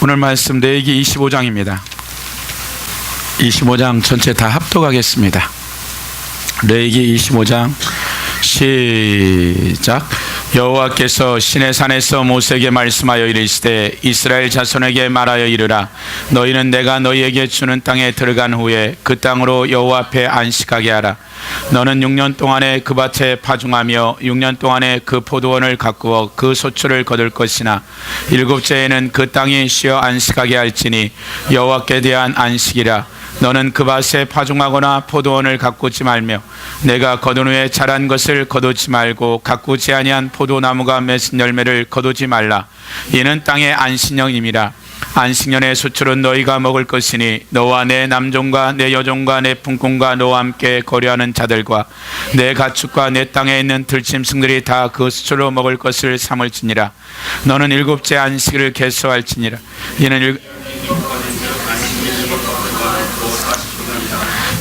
오늘 말씀 레위기 25장입니다. 25장 전체 다 합독하겠습니다. 레위기 25장 시작. 여호와께서 시내산에서 모세에게 말씀하여 이르시되 이스라엘 자손에게 말하여 이르라. 너희는 내가 너희에게 주는 땅에 들어간 후에 그 땅으로 여호와 앞에 안식하게 하라. 너는 6년 동안에 그 밭에 파종하며 6년 동안에 그 포도원을 가꾸어 그 소출을 거둘 것이나 일곱째에는 그 땅이 쉬어 안식하게 할지니 여호와께 대한 안식이라. 너는 그 밭에 파종하거나 포도원을 가꾸지 말며 내가 거둔 후에 자란 것을 거두지 말고 가꾸지 아니한 포도나무가 맺은 열매를 거두지 말라. 이는 땅의 안식년임이라. 안식년의 수출은 너희가 먹을 것이니 너와 내 남종과 내 여종과 내 품꾼과 너와 함께 거류하는 자들과 내 가축과 내 땅에 있는 들짐승들이 다 그 수출로 먹을 것을 삼을지니라. 너는 일곱째 안식일을 계수할지니라. 이는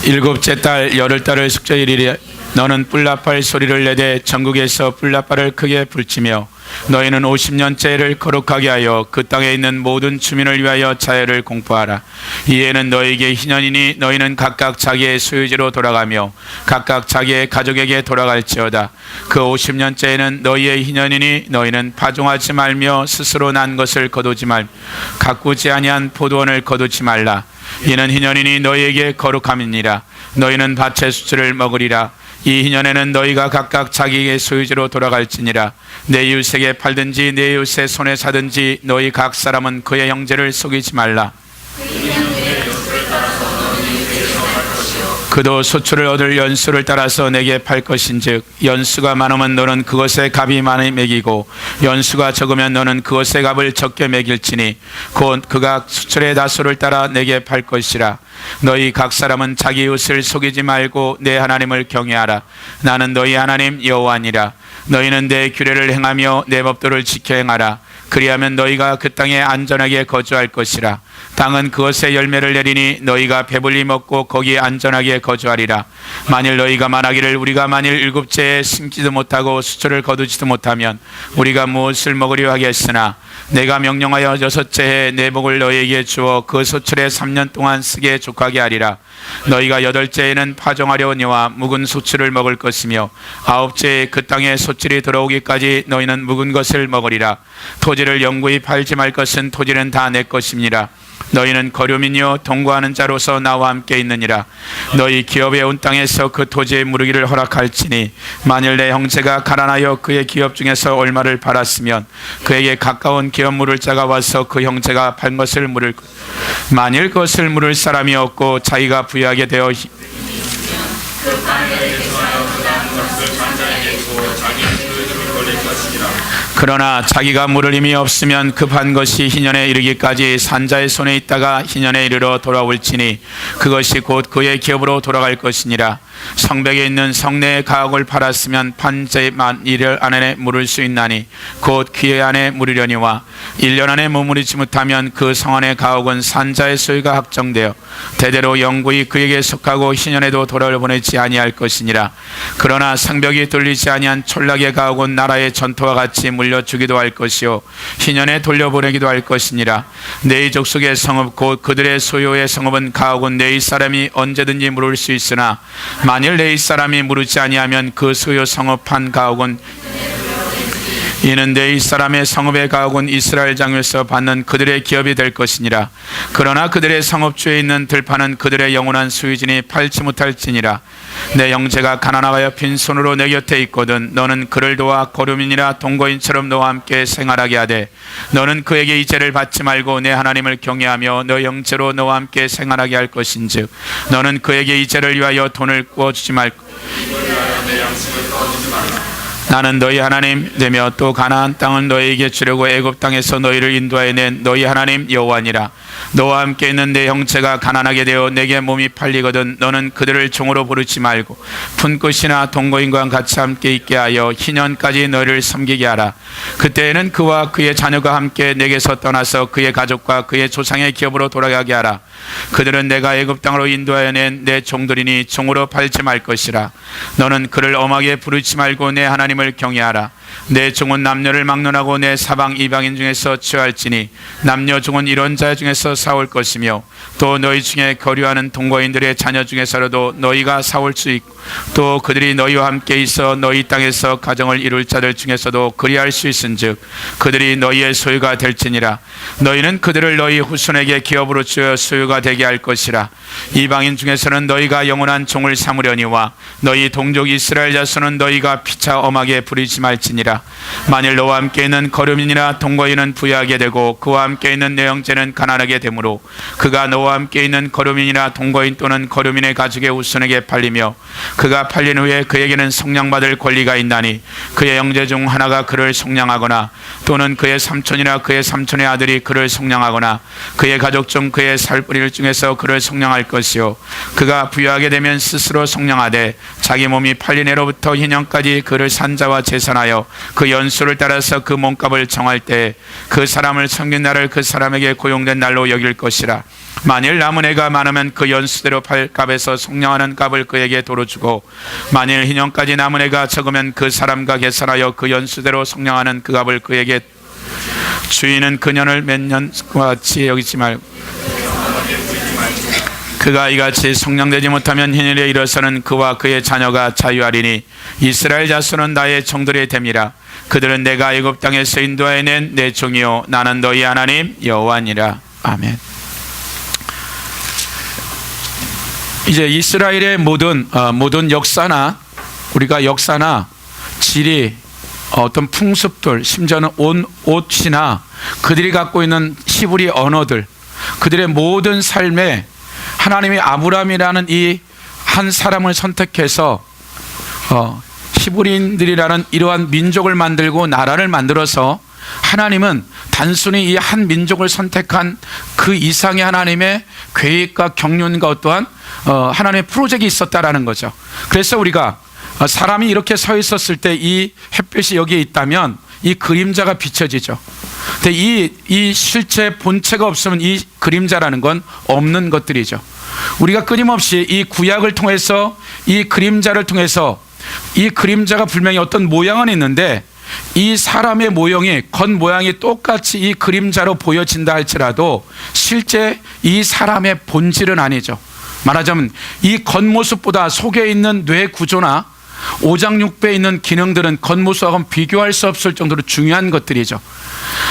일곱째 달 열흘달을 숙제일이라. 너는 뿔나팔 소리를 내되 전국에서 뿔나팔을 크게 불치며 너희는 50년째를 거룩하게 하여 그 땅에 있는 모든 주민을 위하여 자유를 공포하라. 이에는 너희에게 희년이니 너희는 각각 자기의 소유지로 돌아가며 각각 자기의 가족에게 돌아갈지어다. 그 50년째에는 너희의 희년이니 너희는 파종하지 말며 스스로 난 것을 거두지 말며 가꾸지 아니한 포도원을 거두지 말라. 이는 희년이니 너희에게 거룩함이니라. 너희는 밭의 수출을 먹으리라. 이 희년에는 너희가 각각 자기의 소유지로 돌아갈지니라. 내 이웃에게 팔든지 내 이웃의 손에 사든지 너희 각 사람은 그의 형제를 속이지 말라. 그도 소출을 얻을 연수를 따라서 내게 팔 것인즉 연수가 많으면 너는 그것의 값이 많이 매기고 연수가 적으면 너는 그것의 값을 적게 매길지니 곧 그가 수출의 다소를 따라 내게 팔 것이라. 너희 각 사람은 자기 이웃을 속이지 말고 내 하나님을 경외하라. 나는 너희 하나님 여호와니라. 너희는 내 규례를 행하며 내 법도를 지켜 행하라. 그리하면 너희가 그 땅에 안전하게 거주할 것이라. 땅은 그것의 열매를 내리니 너희가 배불리 먹고 거기에 안전하게 거주하리라. 만일 너희가 말하기를 우리가 만일 일곱째에 심지도 못하고 수출을 거두지도 못하면 우리가 무엇을 먹으려 하겠으나 내가 명령하여 여섯째 해에 내 복을 너희에게 주어 그 소출에 3년 동안 쓰게 족하게 하리라. 너희가 여덟째에는 파종하려니와 묵은 소출을 먹을 것이며 아홉째에 그 땅에 소출이 들어오기까지 너희는 묵은 것을 먹으리라. 토지를 영구히 팔지 말 것은 토지는 다 내 것입니다. 너희는 거류민이요 동거하는 자로서 나와 함께 있느니라. 너희 기업에 온 땅에서 그 토지에 무르기를 허락할지니 만일 내 형제가 가난하여 그의 기업 중에서 얼마를 팔았으면 그에게 가까운 기업 물을 자가 와서 그 형제가 팔 것을 물을 것. 만일 그것을 물을 사람이 없고 자기가 부유하게 되어 그러나 자기가 물을 힘이 없으면 급한 것이 희년에 이르기까지 산자의 손에 있다가 희년에 이르러 돌아올지니 그것이 곧 그의 기업으로 돌아갈 것이니라. 성벽에 있는 성내의 가옥을 팔았으면 판제만 1일 안에 물을 수 있나니 곧 그의 안에 물으려니와 1년 안에 머무르지 못하면 그 성 안의 가옥은 산자의 소유가 확정되어 대대로 영구히 그에게 속하고 희년에도 돌아보내지 아니할 것이니라. 그러나 성벽이 뚫리지 아니한 촌락의 가옥은 나라의 전토와 같이 물려주기도 할 것이요 희년에 돌려보내기도 할 것이니라. 내 족속의 성읍 곧 그들의 소유의 성읍은 가옥은 내 사람이 언제든지 물을 수 있으나 만일 내 사람이 물으지 아니하면 그 소유 성읍 한 가옥은 이는 내 사람의 성읍의 가옥은 이스라엘 장에서 받는 그들의 기업이 될 것이니라. 그러나 그들의 성읍주에 있는 들판은 그들의 영원한 소유지니 팔지 못할지니라. 내 형제가 가난하여 빈손으로 내 곁에 있거든 너는 그를 도와 거류민이라 동거인처럼 너와 함께 생활하게 하되 너는 그에게 이제를 받지 말고 내 하나님을 경외하며 너 형제로 너와 함께 생활하게 할 것인즉 너는 그에게 이제를 위하여 돈을 구워주지 말고 나는 너희 하나님 되며 또 가나안 땅은 너희에게 주려고 애굽 땅에서 너희를 인도하여 낸 너희 하나님 여호와니라. 너와 함께 있는 내 형제가 가난하게 되어 내게 몸이 팔리거든 너는 그들을 종으로 부르지 말고 품꾼이나 동거인과 같이 함께 있게 하여 희년까지 너희를 섬기게 하라. 그때에는 그와 그의 자녀가 함께 내게서 떠나서 그의 가족과 그의 조상의 기업으로 돌아가게 하라. 그들은 내가 애굽 땅으로 인도하여 낸 내 종들이니 종으로 팔지 말 것이라. 너는 그를 엄하게 부르지 말고 내 하나님을 경외하라. 내 종은 남녀를 막론하고 내 사방 이방인 중에서 취할지니 남녀 종은 이런 자 중에서 싸울 것이며 또 너희 중에 거류하는 동거인들의 자녀 중에서라도 너희가 싸울 수 있고 또 그들이 너희와 함께 있어 너희 땅에서 가정을 이룰 자들 중에서도 그리할 수 있은즉 그들이 너희의 소유가 될지니라. 너희는 그들을 너희 후손에게 기업으로 주어 소유가 되게 할 것이라. 이방인 중에서는 너희가 영원한 종을 삼으려니와 너희 동족 이스라엘 자손은 너희가 피차 엄하게 부리지 말지니라. 만일 너와 함께 있는 거류민이나 동거인은 부유하게 되고 그와 함께 있는 내 형제는 가난하게 되므로 그가 너와 함께 있는 거류민이나 동거인 또는 거류민의 가족의 후손에게 팔리며 그가 팔린 후에 그에게는 속량받을 권리가 있나니 그의 형제 중 하나가 그를 속량하거나 또는 그의 삼촌이나 그의 삼촌의 아들이 그를 속량하거나 그의 가족 중 그의 살뿌리를 중에서 그를 속량할 것이요 그가 부유하게 되면 스스로 속량하되 자기 몸이 팔린 해로부터 희년까지 그를 산자와 재산하여 그 연수를 따라서 그 몸값을 정할 때 그 사람을 섬긴 날을 그 사람에게 고용된 날로 여길 것이라. 만일 남은 해가 많으면 그 연수대로 팔 값에서 속량하는 값을 그에게 도로 주고 만일 희년까지 남은 해가 적으면 그 사람과 계산하여 그 연수대로 속량하는 그 값을 그에게 주인은 그 년을 몇 년과 같이 여기지 말고 그가 이같이 속량되지 못하면 희년에 이르러서는 그와 그의 자녀가 자유하리니 이스라엘 자손은 나의 종들이 됨이라. 그들은 내가 애굽 땅에서 인도하여 낸 내 종이요 나는 너희 하나님 여호와니라. 아멘. 이제 이스라엘의 모든 역사나 우리가 역사나 지리 어떤 풍습들 심지어는 옷이나 그들이 갖고 있는 히브리 언어들 그들의 모든 삶에 하나님이 아브라함이라는 이 한 사람을 선택해서 히브리인들이라는 이러한 민족을 만들고 나라를 만들어서 하나님은 단순히 이 한 민족을 선택한 그 이상의 하나님의 계획과 경륜과 어떠한 하나님의 프로젝트가 있었다라는 거죠. 그래서 우리가 사람이 이렇게 서 있었을 때 이 햇빛이 여기에 있다면 이 그림자가 비춰지죠. 근데 이 실체 본체가 없으면 이 그림자라는 건 없는 것들이죠. 우리가 끊임없이 이 구약을 통해서 이 그림자를 통해서 이 그림자가 분명히 어떤 모양은 있는데 이 사람의 모형이 겉모양이 똑같이 이 그림자로 보여진다 할지라도 실제 이 사람의 본질은 아니죠. 말하자면 이 겉모습보다 속에 있는 뇌 구조나 오장육부에 있는 기능들은 겉모습하고는 비교할 수 없을 정도로 중요한 것들이죠.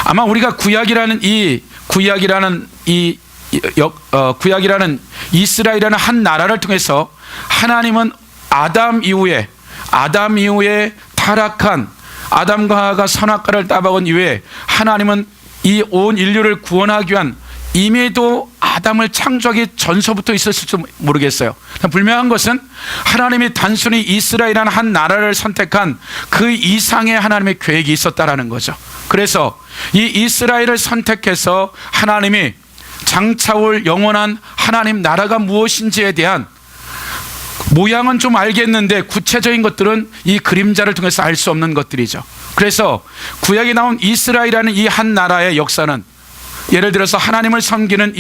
아마 우리가 구약이라는 이스라엘이라는 한 나라를 통해서 하나님은 아담 이후에 타락한 아담과 하와가 선악과를 따먹은 이후에 하나님은 이 온 인류를 구원하기 위한 임에도 아담을 창조하기 전서부터 있었을지 모르겠어요. 분명한 것은 하나님이 단순히 이스라엘이라는 한 나라를 선택한 그 이상의 하나님의 계획이 있었다라는 거죠. 그래서 이 이스라엘을 선택해서 하나님이 장차올 영원한 하나님 나라가 무엇인지에 대한 모양은 좀 알겠는데 구체적인 것들은 이 그림자를 통해서 알 수 없는 것들이죠. 그래서 구약에 나온 이스라엘이라는 이 한 나라의 역사는 예를 들어서 하나님을 섬기는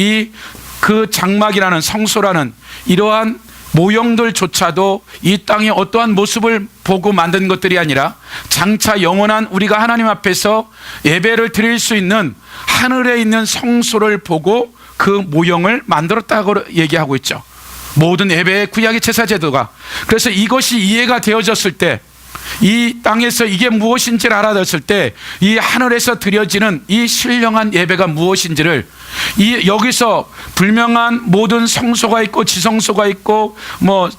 그 장막이라는 성소라는 이러한 모형들조차도 이 땅의 어떠한 모습을 보고 만든 것들이 아니라 장차 영원한 우리가 하나님 앞에서 예배를 드릴 수 있는 하늘에 있는 성소를 보고 그 모형을 만들었다고 얘기하고 있죠. 모든 예배의 구약의 제사 제도가. 그래서 이것이 이해가 되어졌을 때 이 땅에서 이게 무엇인지를 알아들었을 때 이 하늘에서 드려지는 이 신령한 예배가 무엇인지를 여기서 불명한 모든 성소가 있고 지성소가 있고 뭐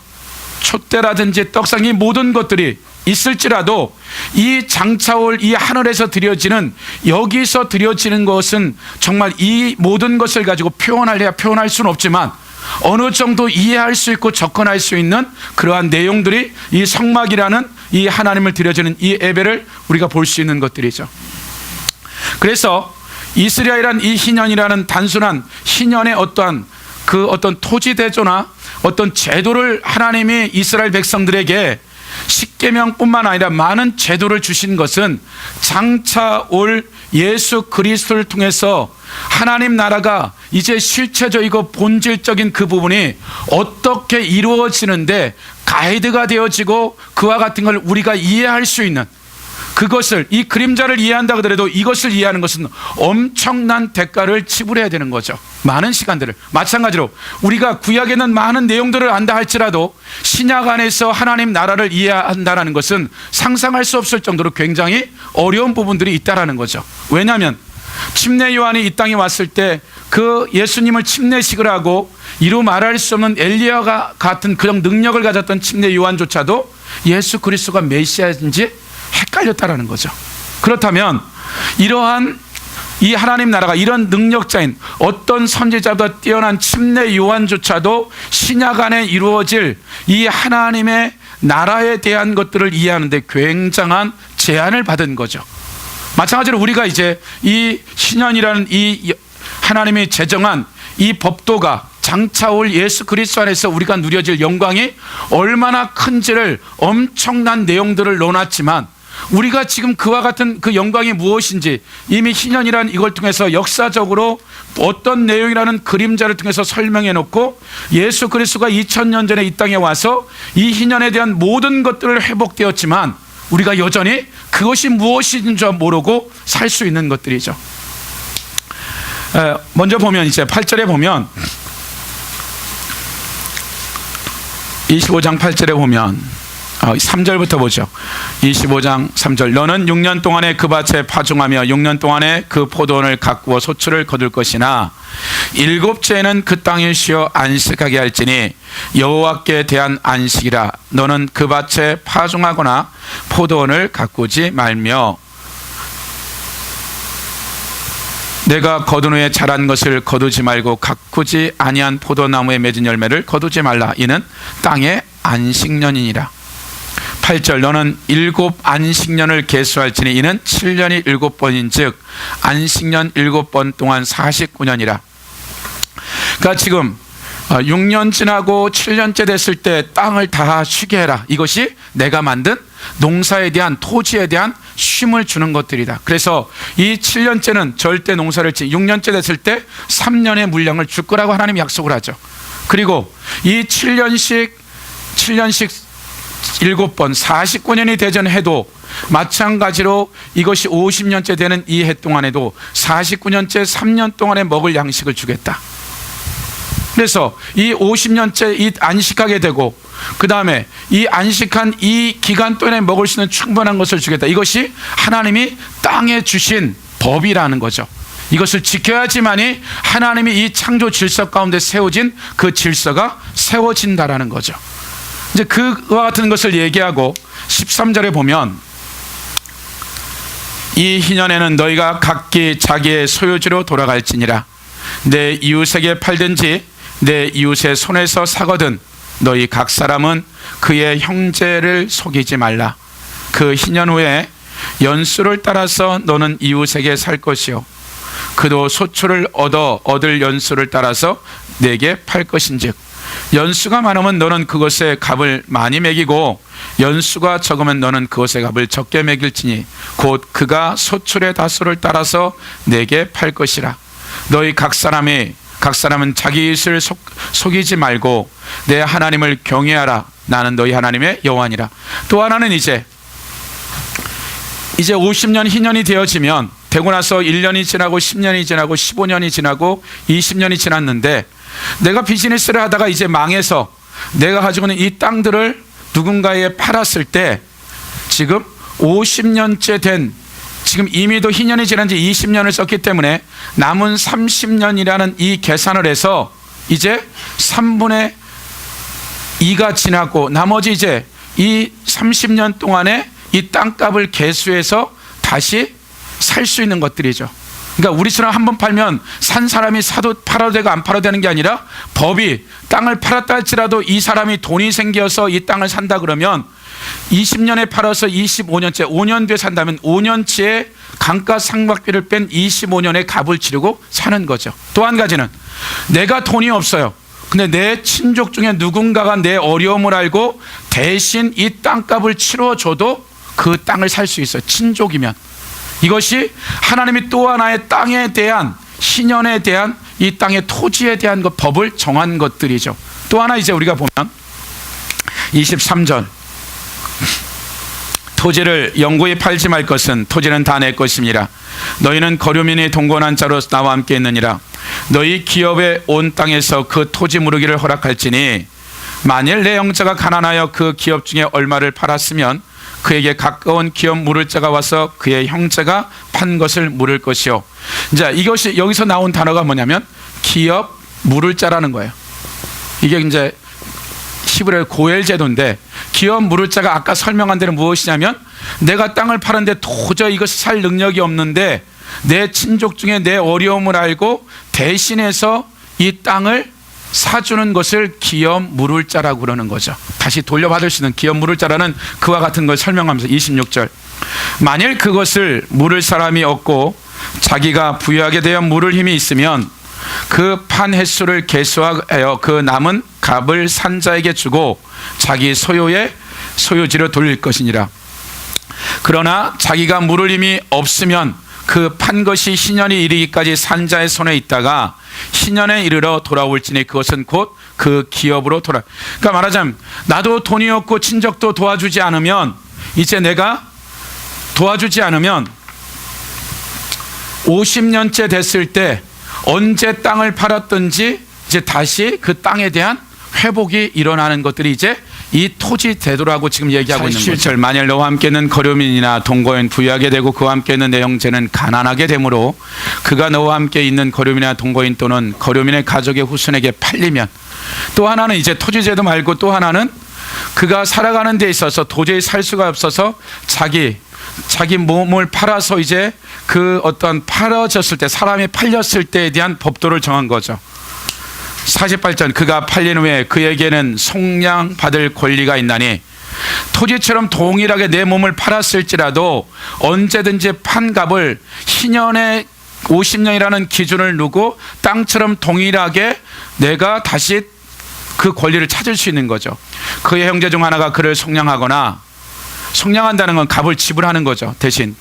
촛대라든지 떡상 이 모든 것들이 있을지라도 이 장차올 이 하늘에서 드려지는 여기서 드려지는 것은 정말 이 모든 것을 가지고 표현하려야 표현할 수는 없지만 어느 정도 이해할 수 있고 접근할 수 있는 그러한 내용들이 이 성막이라는 이 하나님을 드려지는 이 예배를 우리가 볼 수 있는 것들이죠. 그래서 이스라엘이란 이 희년이라는 단순한 희년의 어떤 토지 대조나 어떤 제도를 하나님이 이스라엘 백성들에게 십계명뿐만 아니라 많은 제도를 주신 것은 장차 올 예수 그리스도를 통해서 하나님 나라가 이제 실체적이고 본질적인 그 부분이 어떻게 이루어지는데 가이드가 되어지고 그와 같은 걸 우리가 이해할 수 있는 그 그것을, 이 그림자를 이해한다 하더라도 이것을 이해하는 것은 엄청난 대가를 지불해야 되는 거죠. 많은 시간들을. 마찬가지로 우리가 구약에는 많은 내용들을 안다 할지라도 신약 안에서 하나님 나라를 이해한다는 것은 상상할 수 없을 정도로 굉장히 어려운 부분들이 있다라는 거죠. 왜냐하면 침례 요한이 이 땅에 왔을 때 그 예수님을 침례식을 하고 이루 말할 수 없는 엘리야가 같은 그런 능력을 가졌던 침례 요한조차도 예수 그리스도가 메시아인지 헷갈렸다라는 거죠. 그렇다면 이러한 이 하나님 나라가 이런 능력자인 어떤 선지자보다 뛰어난 침례 요한조차도 신약 안에 이루어질 이 하나님의 나라에 대한 것들을 이해하는데 굉장한 제한을 받은 거죠. 마찬가지로 우리가 이제 이 신년이라는 이 하나님이 제정한 이 법도가 장차올 예수 그리스도 안에서 우리가 누려질 영광이 얼마나 큰지를 엄청난 내용들을 넣어놨지만 우리가 지금 그와 같은 그 영광이 무엇인지 이미 희년이라는 이걸 통해서 역사적으로 어떤 내용이라는 그림자를 통해서 설명해 놓고 예수 그리스도가 2000년 전에 이 땅에 와서 이 희년에 대한 모든 것들을 회복되었지만 우리가 여전히 그것이 무엇인지 모르고 살 수 있는 것들이죠. 먼저 보면 이제 8절에 보면 25장 8절에 보면 3절부터 보죠. 25장 3절. 너는 6년 동안에 그 밭에 파종하며 6년 동안에 그 포도원을 가꾸어 소출을 거둘 것이나 일곱째에는 그 땅을 쉬어 안식하게 할지니 여호와께 대한 안식이라. 너는 그 밭에 파종하거나 포도원을 가꾸지 말며 내가 거둔 후에 자란 것을 거두지 말고 가꾸지 아니한 포도나무에 맺은 열매를 거두지 말라. 이는 땅의 안식년이니라. 8절. 너는 7 안식년을 계수할지니 이는 7년이 7번인 즉 안식년 7번 동안 49년이라. 그러니까 지금 6년 지나고 7년째 됐을 때 땅을 다 쉬게 해라. 이것이 내가 만든 농사에 대한, 토지에 대한 쉼을 주는 것들이다. 그래서 이 7년째는 절대 농사를 6년째 됐을 때 3년의 물량을 줄 거라고 하나님이 약속을 하죠. 그리고 이 7년씩 7번 49년이 되전해도 마찬가지로 이것이 50년째 되는 이 해 동안에도 49년째 3년 동안에 먹을 양식을 주겠다. 그래서 이 50년째 이 안식하게 되고 그 다음에 이 안식한 이 기간 동안에 먹을 수 있는 충분한 것을 주겠다. 이것이 하나님이 땅에 주신 법이라는 거죠. 이것을 지켜야지만이 하나님이 이 창조 질서 가운데 세워진 그 질서가 세워진다라는 거죠. 이제 그와 같은 것을 얘기하고 13절에 보면 이 희년에는 너희가 각기 자기의 소유지로 돌아갈지니라. 내 이웃에게 팔든지 내 이웃의 손에서 사거든 너희 각 사람은 그의 형제를 속이지 말라. 그 희년 후에 연수를 따라서 너는 이웃에게 살 것이요 그도 소출을 얻을 연수를 따라서 내게 팔 것인즉 연수가 많으면 너는 그것에 값을 많이 매기고 연수가 적으면 너는 그것의 값을 적게 매길지니 곧 그가 소출의 다수를 따라서 내게 팔 것이라. 너희 각 사람은 자기 이웃을 속이지 말고 내 하나님을 경외하라. 나는 너희 하나님의 여호와니라. 또 하나는 이제 50년 희년이 되어지면 되고 나서 1년이 지나고 10년이 지나고 15년이 지나고 20년이 지났는데 내가 비즈니스를 하다가 이제 망해서 내가 가지고 있는 이 땅들을 누군가에 팔았을 때 지금 50년째 된, 지금 이미도 희년이 지난 지 20년을 썼기 때문에 남은 30년이라는 이 계산을 해서 이제 3분의 2가 지나고 나머지 이제 이 30년 동안에 이 땅값을 계수해서 다시 살 수 있는 것들이죠. 그러니까 우리처럼 한번 팔면 산 사람이 사도 팔아도 되고 안 팔아도 되는 게 아니라 법이 땅을 팔았다 할지라도 이 사람이 돈이 생겨서 이 땅을 산다 그러면 20년에 팔아서 25년째 5년 뒤에 산다면 5년치의 감가상각비를 뺀 25년의 값을 치르고 사는 거죠. 또 한 가지는 내가 돈이 없어요. 근데 내 친족 중에 누군가가 내 어려움을 알고 대신 이 땅값을 치러줘도 그 땅을 살 수 있어요. 친족이면. 이것이 하나님이 또 하나의 땅에 대한, 희년에 대한, 이 땅의 토지에 대한 그 법을 정한 것들이죠. 또 하나 이제 우리가 보면 23절 토지를 영구히 팔지 말 것은 토지는 다 내 것입니다. 너희는 거류민이 동거난 자로 나와 함께 있느니라. 너희 기업의 온 땅에서 그 토지 무르기를 허락할지니 만일 내 형제가 가난하여 그 기업 중에 얼마를 팔았으면 그에게 가까운 기업 물을 자가 와서 그의 형제가 판 것을 물을 것이요. 자, 이것이 여기서 나온 단어가 뭐냐면 기업 물을 자라는 거예요. 이게 이제 히브리어 고엘 제도인데, 기업 물을 자가 아까 설명한 대로 무엇이냐면 내가 땅을 파는데 도저히 이것을 살 능력이 없는데 내 친족 중에 내 어려움을 알고 대신해서 이 땅을 사주는 것을 기업 물을 자라고 그러는 거죠. 다시 돌려받을 수 있는 기업 물을 자라는 그와 같은 걸 설명하면서 26절, 만일 그것을 물을 사람이 없고 자기가 부유하게 되어 물을 힘이 있으면 그 판 횟수를 계수하여 그 남은 값을 산자에게 주고 자기 소유의 소유지로 돌릴 것이니라. 그러나 자기가 물을 힘이 없으면 그 판 것이 희년이 이르기까지 산자의 손에 있다가 희년에 이르러 돌아올지니 그것은 곧 그 기업으로 그러니까 말하자면 나도 돈이 없고 친족도 도와주지 않으면, 이제 내가 도와주지 않으면 50년째 됐을 때 언제 땅을 팔았든지 이제 다시 그 땅에 대한 회복이 일어나는 것들이 이제 이 토지 제도라고 지금 얘기하고 있는 거죠. 만일 너와 함께는 거류민이나 동거인 부유하게 되고 그와 함께 있는 내 형제는 가난하게 되므로 그가 너와 함께 있는 거류민이나 동거인 또는 거류민의 가족의 후손에게 팔리면, 또 하나는 이제 토지 제도 말고 또 하나는 그가 살아가는 데 있어서 도저히 살 수가 없어서 자기 몸을 팔아서 이제 그 어떤 팔아졌을 때, 사람이 팔렸을 때에 대한 법도를 정한 거죠. 48절, 그가 팔린 후에 그에게는 속량받을 권리가 있나니 토지처럼 동일하게 내 몸을 팔았을지라도 언제든지 판 값을 희년에 50년이라는 기준을 두고 땅처럼 동일하게 내가 다시 그 권리를 찾을 수 있는 거죠. 그의 형제 중 하나가 그를 속량하거나, 속량한다는 건 값을 지불하는 거죠. 대신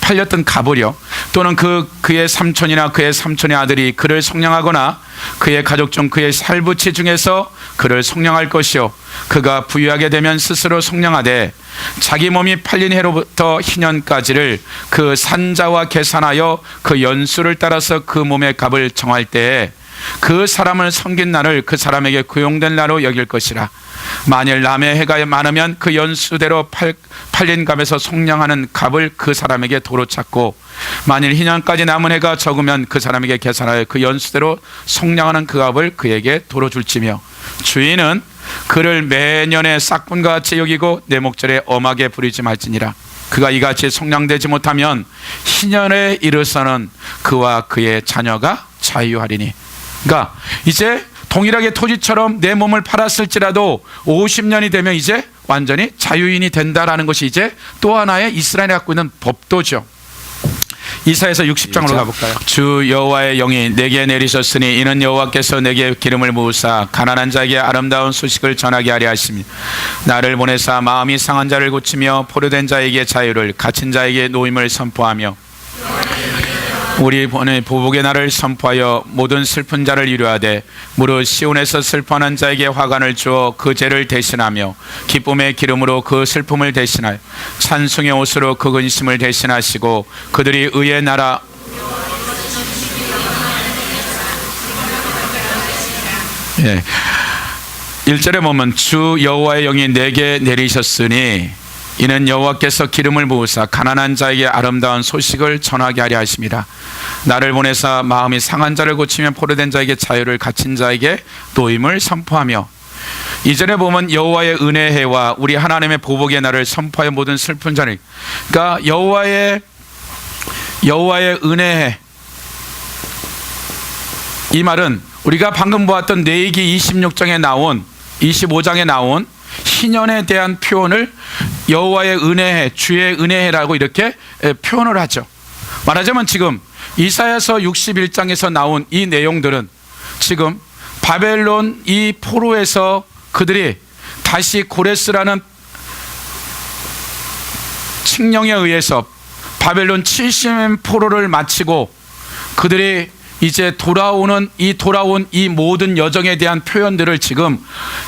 팔렸던 값을요. 또는 그의 삼촌이나 그의 삼촌의 아들이 그를 속량하거나 그의 가족 중 그의 살부치 중에서 그를 속량할 것이요. 그가 부유하게 되면 스스로 속량하되 자기 몸이 팔린 해로부터 희년까지를 그 산자와 계산하여 그 연수를 따라서 그 몸의 값을 정할 때에 그 사람을 섬긴 날을 그 사람에게 고용된 날로 여길 것이라. 만일 남의 해가 많으면 그 연수대로 팔린 값에서 속량하는 값을 그 사람에게 도로 찾고, 만일 희년까지 남은 해가 적으면 그 사람에게 계산하여 그 연수대로 속량하는 그 값을 그에게 도로 줄지며, 주인은 그를 매년의 싹분과 같이 여기고 내 목전에 엄하게 부리지 말지니라. 그가 이같이 속량되지 못하면 희년에 이르서는 그와 그의 자녀가 자유하리니. 그러니까 이제 동일하게 토지처럼 내 몸을 팔았을지라도 50년이 되면 이제 완전히 자유인이 된다라는 것이 이제 또 하나의 이스라엘이 갖고 있는 법도죠. 이사야서 60장으로 가볼까요? 주 여호와의 영이 내게 내리셨으니 이는 여호와께서 내게 기름을 부으사 가난한 자에게 아름다운 소식을 전하게 하려 하십니다. 나를 보내사 마음이 상한 자를 고치며 포로된 자에게 자유를, 갇힌 자에게 노임을 선포하며 우리 보복의 날을 선포하여 모든 슬픈 자를 위로하되 무릇 시온에서 슬퍼하는 자에게 화관을 주어 그 죄를 대신하며 기쁨의 기름으로 그 슬픔을 대신하여 찬송의 옷으로 그 근심을 대신하시고 그들이 의의 나라 예. 1절에 보면 주 여호와의 영이 내게 내리셨으니 이는 여호와께서 기름을 부으사 가난한 자에게 아름다운 소식을 전하게 하려 하십니다. 나를 보내사 마음이 상한 자를 고치며 포로된 자에게 자유를, 갇힌 자에게 노임을 선포하며, 이전에 보면 여호와의 은혜해와 우리 하나님의 보복의 날을 선포하여 모든 슬픈 자를, 그러니까 여호와의 은혜해, 이 말은 우리가 방금 보았던 레위기 26장에 나온 25장에 나온 희년에 대한 표현을 여호와의 은혜해, 주의 은혜해라고 이렇게 표현을 하죠. 말하자면 지금 이사야서 61장에서 나온 이 내용들은 지금 바벨론 이 포로에서 그들이 다시 고레스라는 칙령에 의해서 바벨론 70년 포로를 마치고 그들이 이제 돌아온 이 모든 여정에 대한 표현들을 지금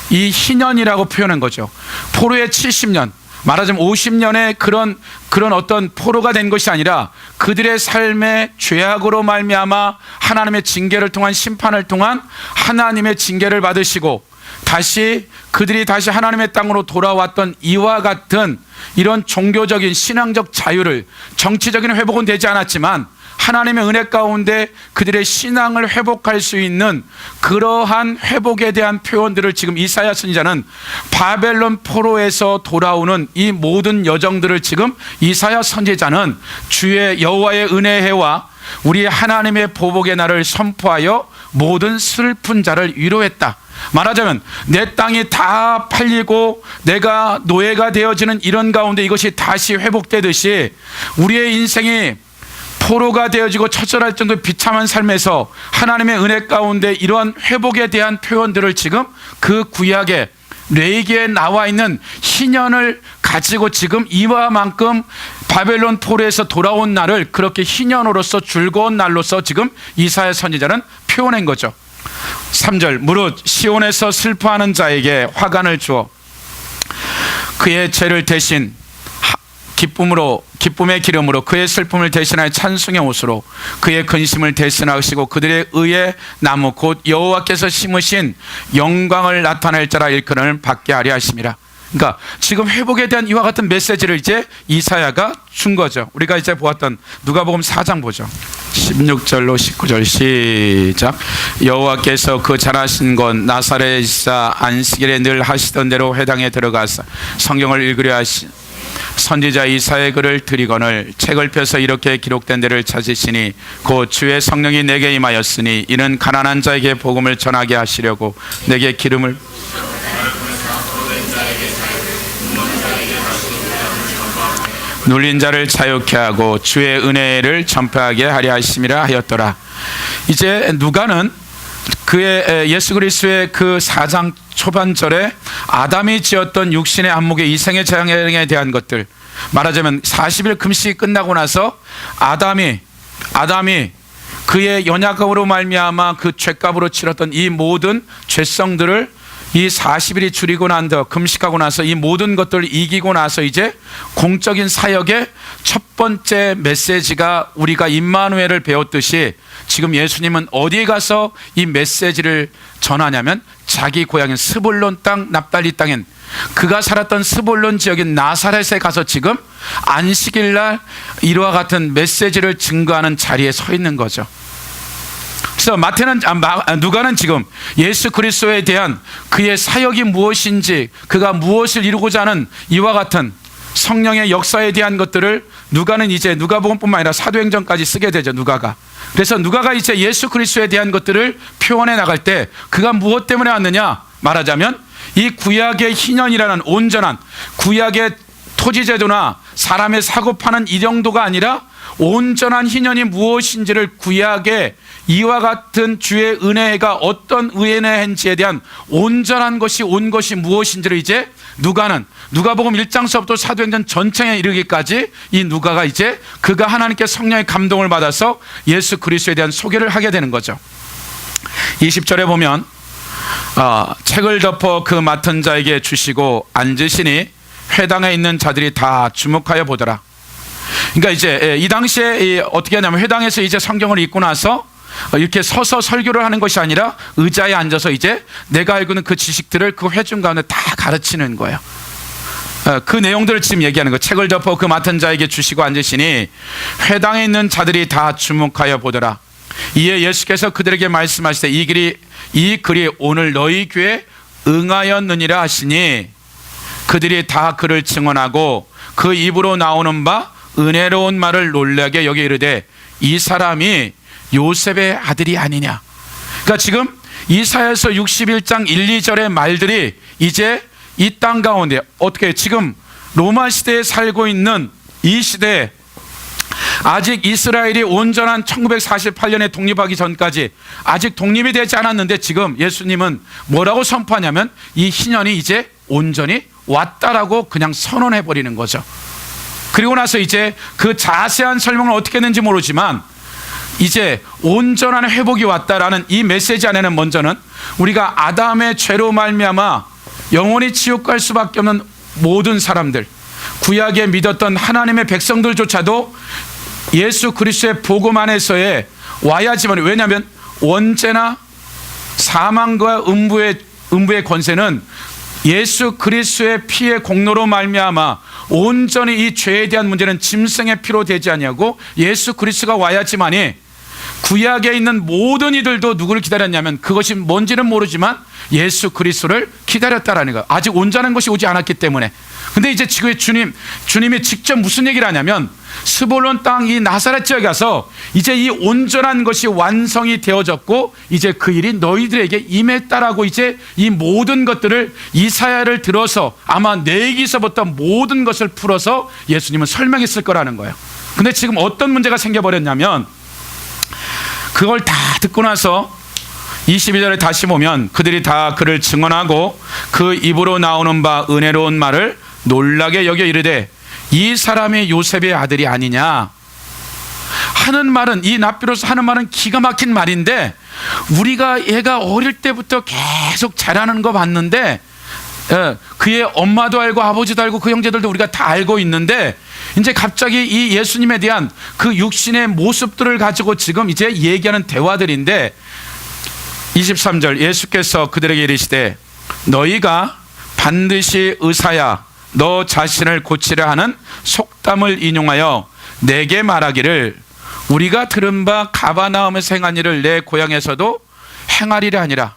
이 희년이라고 표현한 거죠. 포로의 70년, 말하자면 50년의 그런 어떤 포로가 된 것이 아니라 그들의 삶의 죄악으로 말미암아 하나님의 징계를 통한 심판을 통한 하나님의 징계를 받으시고 그들이 다시 하나님의 땅으로 돌아왔던 이와 같은 이런 종교적인 신앙적 자유를, 정치적인 회복은 되지 않았지만 하나님의 은혜 가운데 그들의 신앙을 회복할 수 있는 그러한 회복에 대한 표현들을 지금 이사야 선지자는 바벨론 포로에서 돌아오는 이 모든 여정들을 지금 이사야 선지자는 주의 여호와의 은혜해와 우리 하나님의 보복의 날을 선포하여 모든 슬픈 자를 위로했다. 말하자면 내 땅이 다 팔리고 내가 노예가 되어지는 이런 가운데 이것이 다시 회복되듯이 우리의 인생이 포로가 되어지고 처절할 정도의 비참한 삶에서 하나님의 은혜 가운데 이러한 회복에 대한 표현들을 지금 그 구약에 레위기에 나와 있는 희년을 가지고 지금 이와만큼 바벨론 포로에서 돌아온 날을 그렇게 희년으로서 즐거운 날로서 지금 이사야 선지자는 표현한 거죠. 3절 무릇 시온에서 슬퍼하는 자에게 화관을 주어 그의 죄를 대신 기쁨의 기름으로 그의 슬픔을 대신하여 찬송의 옷으로 그의 근심을 대신하시고 그들의 의의 나무 곧 여호와께서 심으신 영광을 나타낼 자라 일컬음을 받게 하려 하심이라. 그러니까 지금 회복에 대한 이와 같은 메시지를 이제 이사야가 준 거죠. 우리가 이제 보았던 누가복음 4장 보죠. 16절로 19절 시작. 여호와께서 그 잘하신 것 나사렛에서 안식일에 늘 하시던 대로 회당에 들어가서 성경을 읽으려 하시 선지자 이사야의 글을 드리거늘 책을 펴서 이렇게 기록된 데를 찾으시니 곧 주의 성령이 내게 임하였으니 이는 가난한 자에게 복음을 전하게 하시려고 내게 기름을 눌린 자를 자유케 하고 주의 은혜를 전파하게 하려 하심이라 하였더라. 이제 누가는 그의 예수 그리스도의 그 4장 초반절에 아담이 지었던 육신의 안목의 이생의 재앙에 대한 것들, 말하자면 40일 금식이 끝나고 나서 아담이 그의 연약함으로 말미암아 그 죄값으로 치렀던 이 모든 죄성들을 이 40일이 줄이고 난 더 금식하고 나서 이 모든 것들을 이기고 나서 이제 공적인 사역의 첫 번째 메시지가 우리가 임마누엘을 배웠듯이 지금 예수님은 어디에 가서 이 메시지를 전하냐면 자기 고향인 스불론 땅 납달리 땅인 그가 살았던 스불론 지역인 나사렛에 가서 지금 안식일 날 이와 같은 메시지를 증거하는 자리에 서 있는 거죠. 그래서 누가는 지금 예수 그리스도에 대한 그의 사역이 무엇인지 그가 무엇을 이루고자 하는 이와 같은 성령의 역사에 대한 것들을 누가는 이제 누가복음뿐만 아니라 사도행전까지 쓰게 되죠. 누가가. 그래서 누가가 이제 예수 그리스도에 대한 것들을 표현해 나갈 때 그가 무엇 때문에 왔느냐 말하자면 이 구약의 희년이라는 온전한 구약의 토지제도나 사람의 사고 파는 이 정도가 아니라 온전한 희년이 무엇인지를 구약의 이와 같은 주의 은혜가 어떤 은혜인지에 대한 온전한 것이 온 것이 무엇인지를 이제 누가복음 1장서부터 사도행전 전체에 이르기까지 이 누가가 이제 그가 하나님께 성령의 감동을 받아서 예수 그리스도에 대한 소개를 하게 되는 거죠. 20절에 보면 책을 덮어 그 맡은 자에게 주시고 앉으시니 회당에 있는 자들이 다 주목하여 보더라. 그러니까 이제 이 당시에 어떻게 하냐면 회당에서 이제 성경을 읽고 나서 이렇게 서서 설교를 하는 것이 아니라 의자에 앉아서 이제 내가 알고 있는 그 지식들을 그 회중 가운데 다 가르치는 거예요. 그 내용들을 지금 얘기하는 거예요. 책을 덮어 그 맡은 자에게 주시고 앉으시니 회당에 있는 자들이 다 주목하여 보더라. 이에 예수께서 그들에게 말씀하시되 이 글이 오늘 너희 귀에 응하였느니라 하시니 그들이 다 그를 증언하고 그 입으로 나오는 바 은혜로운 말을 놀라게 여기 이르되 이 사람이 요셉의 아들이 아니냐. 그러니까 지금 이사야서 61장 1, 2절의 말들이 이제 이 땅 가운데 어떻게 지금 로마 시대에 살고 있는 이 시대에 아직 이스라엘이 온전한 1948년에 독립하기 전까지 아직 독립이 되지 않았는데 지금 예수님은 뭐라고 선포하냐면 이 희년이 이제 온전히 왔다라고 그냥 선언해 버리는 거죠. 그리고 나서 이제 그 자세한 설명을 어떻게 했는지 모르지만 이제 온전한 회복이 왔다라는 이 메시지 안에는 먼저는 우리가 아담의 죄로 말미암아 영원히 지옥 갈 수밖에 없는 모든 사람들, 구약에 믿었던 하나님의 백성들조차도 예수 그리스도의 복음 안에서의 와야지만, 왜냐하면 언제나 사망과 음부의 권세는 예수 그리스도의 피의 공로로 말미암아 온전히 이 죄에 대한 문제는 짐승의 피로 되지 아니하고 예수 그리스도가 와야지만이, 구약에 있는 모든 이들도 누구를 기다렸냐면 그것이 뭔지는 모르지만 예수 그리스도를 기다렸다라는 거예요. 아직 온전한 것이 오지 않았기 때문에. 근데 이제 지구의 주님이 직접 무슨 얘기를 하냐면, 스불론 땅 이 나사렛 지역에 가서 이제 이 온전한 것이 완성이 되어졌고 이제 그 일이 너희들에게 임했다라고, 이제 이 모든 것들을 이사야를 들어서 아마 내기서부터 모든 것을 풀어서 예수님은 설명했을 거라는 거예요. 근데 지금 어떤 문제가 생겨버렸냐면, 그걸 다 듣고 나서 22절에 다시 보면 그들이 다 그를 증언하고 그 입으로 나오는 바 은혜로운 말을 놀라게 여겨 이르되 이 사람이 요셉의 아들이 아니냐 하는 말은, 이 납비로서 하는 말은 기가 막힌 말인데, 우리가 얘가 어릴 때부터 계속 자라는 거 봤는데, 그의 엄마도 알고 아버지도 알고 그 형제들도 우리가 다 알고 있는데, 이제 갑자기 이 예수님에 대한 그 육신의 모습들을 가지고 지금 이제 얘기하는 대화들인데, 23절 예수께서 그들에게 이르시되 너희가 반드시 의사야 너 자신을 고치려 하는 속담을 인용하여 내게 말하기를 우리가 들은 바 가버나움에서 행한 일을 내 고향에서도 행하리라 하니라.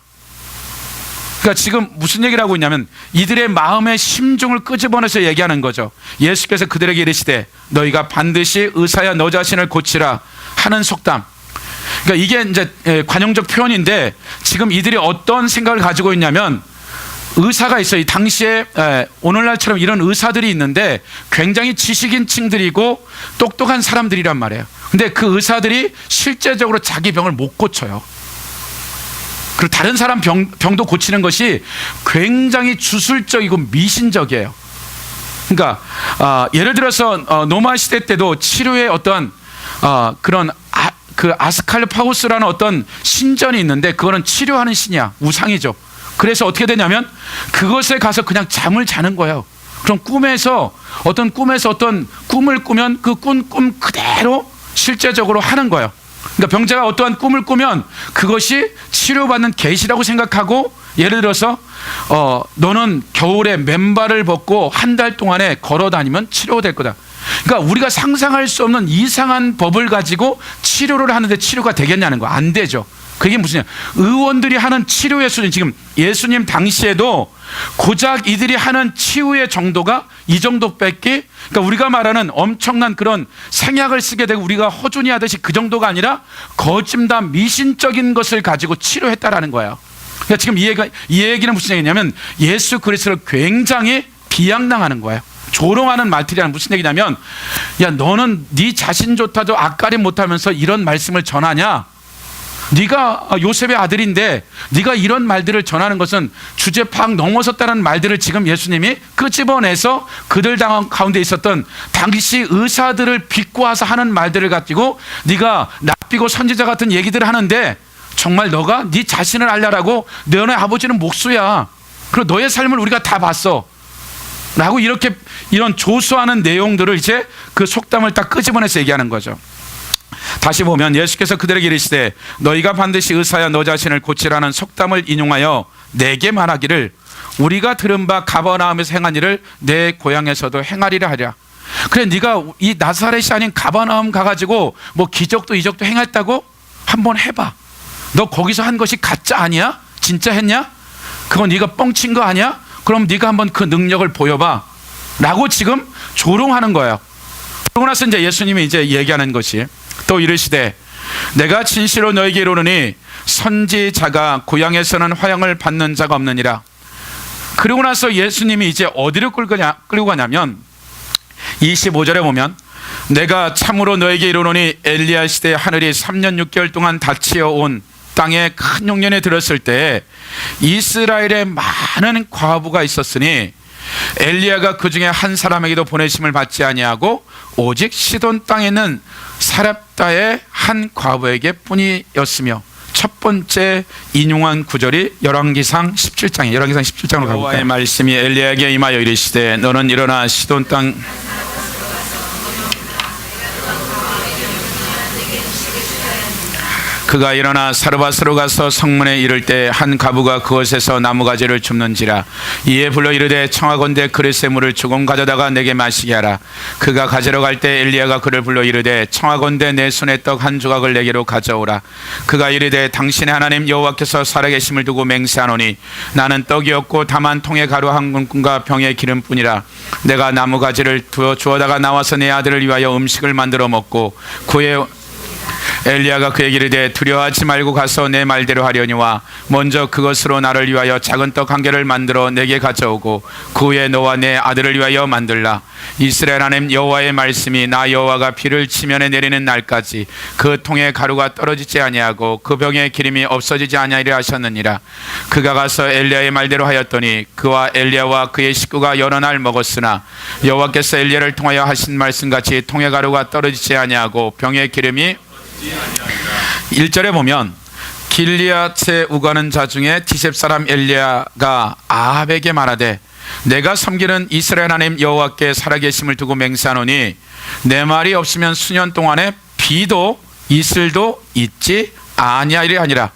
그러니까 지금 무슨 얘기를 하고 있냐면 이들의 마음의 심중을 끄집어내서 얘기하는 거죠. 예수께서 그들에게 이르시되 너희가 반드시 의사야 너 자신을 고치라 하는 속담. 그러니까 이게 이제 관용적 표현인데, 지금 이들이 어떤 생각을 가지고 있냐면, 의사가 있어요. 이 당시에 오늘날처럼 이런 의사들이 있는데 굉장히 지식인층들이고 똑똑한 사람들이란 말이에요. 근데 그 의사들이 실제적으로 자기 병을 못 고쳐요. 그리고 다른 사람 병도 고치는 것이 굉장히 주술적이고 미신적이에요. 그러니까 예를 들어서 노마 시대 때도 치료의 어떤 그런 그 아스칼파우스라는 어떤 신전이 있는데, 그거는 치료하는 신이야. 우상이죠. 그래서 어떻게 되냐면 그것에 가서 그냥 잠을 자는 거예요. 그럼 꿈에서 어떤 꿈을 꾸면 그 꿈 그대로 실제적으로 하는 거예요. 그러니까 병자가 어떠한 꿈을 꾸면 그것이 치료받는 계시라고 생각하고, 예를 들어서 너는 겨울에 맨발을 벗고 한 달 동안에 걸어 다니면 치료될 거다. 그러니까 우리가 상상할 수 없는 이상한 법을 가지고 치료를 하는데 치료가 되겠냐는 거. 안 되죠. 그게 무슨 의원들이 하는 치료의 수준, 지금 예수님 당시에도 고작 이들이 하는 치유의 정도가 이 정도밖에, 그러니까 우리가 말하는 엄청난 그런 생약을 쓰게 되고 우리가 허준이 하듯이 그 정도가 아니라 거짓말 미신적인 것을 가지고 치료했다라는 거예요. 그러니까 지금 이 얘기는 무슨 얘기냐면 예수 그리스도를 굉장히 비양당하는 거예요. 조롱하는 말들이란 무슨 얘기냐면, 야 너는 네 자신조차도 앞가림 못하면서 이런 말씀을 전하냐? 네가 요셉의 아들인데 네가 이런 말들을 전하는 것은 주제 파악 넘어섰다는 말들을 지금 예수님이 끄집어내서 그들 가운데 있었던 당시 의사들을 비꼬아서 하는 말들을 가지고 네가 납비고 선지자 같은 얘기들을 하는데, 정말 너가 네 자신을 알려라고, 너네 아버지는 목수야. 그리고 너의 삶을 우리가 다 봤어 라고 이렇게 이런 조소하는 내용들을 이제 그 속담을 딱 끄집어내서 얘기하는 거죠. 다시 보면 예수께서 그들에게 이르시되 너희가 반드시 의사야 너 자신을 고치라는 속담을 인용하여 내게 말하기를 우리가 들은 바 가버나움에서 행한 일을 내 고향에서도 행하리라 하랴. 그래 네가 이 나사렛이 아닌 가버나움 가가지고 뭐 기적도 이적도 행했다고? 한번 해봐. 너 거기서 한 것이 가짜 아니야? 진짜 했냐? 그거 네가 뻥친 거 아니야? 그럼 네가 한번 그 능력을 보여봐 라고 지금 조롱하는 거예요. 그러고 나서 이제 예수님이 이제 얘기하는 것이 또 이르시되 내가 진실로 너에게 이르노니 선지자가 고향에서는 화형을 받는 자가 없느니라. 그러고 나서 예수님이 이제 어디로 끌고 가냐면 25절에 보면 내가 참으로 너에게 이르노니 엘리야 시대에 하늘이 3년 6개월 동안 닫히어 온 땅에 큰 용년에 들었을 때 이스라엘에 많은 과부가 있었으니 엘리야가 그 중에 한 사람에게도 보내심을 받지 아니하고 오직 시돈 땅에 있는 사렙다의 한 과부에게 뿐이었으며. 첫 번째 인용한 구절이 열왕기상 17장에 열왕기상 17장으로 가볼까요? 여호와의 말씀이 엘리야에게 임하여 이르시되 너는 일어나 시돈 땅 그가 일어나 사르밧으로 가서 성문에 이를 때 한 과부가 그곳에서 나무가지를 줍는지라. 이에 불러 이르되 청하건대 그릇의 물을 조금 가져다가 내게 마시게 하라. 그가 가지러 갈 때 엘리야가 그를 불러 이르되 청하건대 내 손에 떡 한 조각을 내게로 가져오라. 그가 이르되 당신의 하나님 여호와께서 살아계심을 두고 맹세하노니 나는 떡이 없고 다만 통에 가루 한 군과 병에 기름뿐이라. 내가 나무가지를 주워다가 나와서 내 아들을 위하여 음식을 만들어 먹고 그의 엘리야가 그에게 이르되 두려워하지 말고 가서 내 말대로 하려니와 먼저 그것으로 나를 위하여 작은 떡 한 개를 만들어 내게 가져오고 그 후에 너와 내 아들을 위하여 만들라. 이스라엘 하나님 여호와의 말씀이 나 여호와가 비를 지면에 내리는 날까지 그 통에 가루가 떨어지지 아니하고 그 병에 기름이 없어지지 아니하리라 하셨느니라. 그가 가서 엘리야의 말대로 하였더니 그와 엘리야와 그의 식구가 여러 날 먹었으나 여호와께서 엘리야를 통하여 하신 말씀같이 통에 가루가 떨어지지 아니하고 병에 기름이 1절에 보면 길리앗에 우가는 자 중에 디셉 사람 엘리야가 아합에게 말하되 내가 섬기는 이스라엘 하나님 여호와께 살아계심을 두고 맹세하노니 내 말이 없으면 수년 동안에 비도 이슬도 있지 아니하리라 하니라.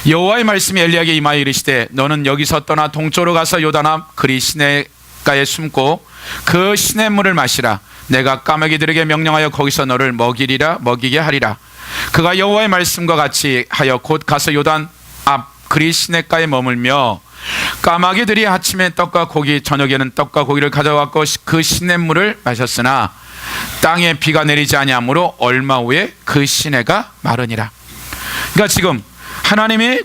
여호와의 말씀이 엘리야에게 임하여 이르시되 너는 여기서 떠나 동쪽으로 가서 요단 앞 그리 시내가에 숨고 그 시냇물을 마시라. 내가 까마귀들에게 명령하여 거기서 너를 먹이게 하리라. 그가 여호와의 말씀과 같이 하여 곧 가서 요단 앞 그리 시냇가에 머물며 까마귀들이 아침에 떡과 고기 저녁에는 떡과 고기를 가져왔고 그 시냇물을 마셨으나 땅에 비가 내리지 아니하므로 얼마 후에 그 시내가 마르니라. 그러니까 지금 하나님이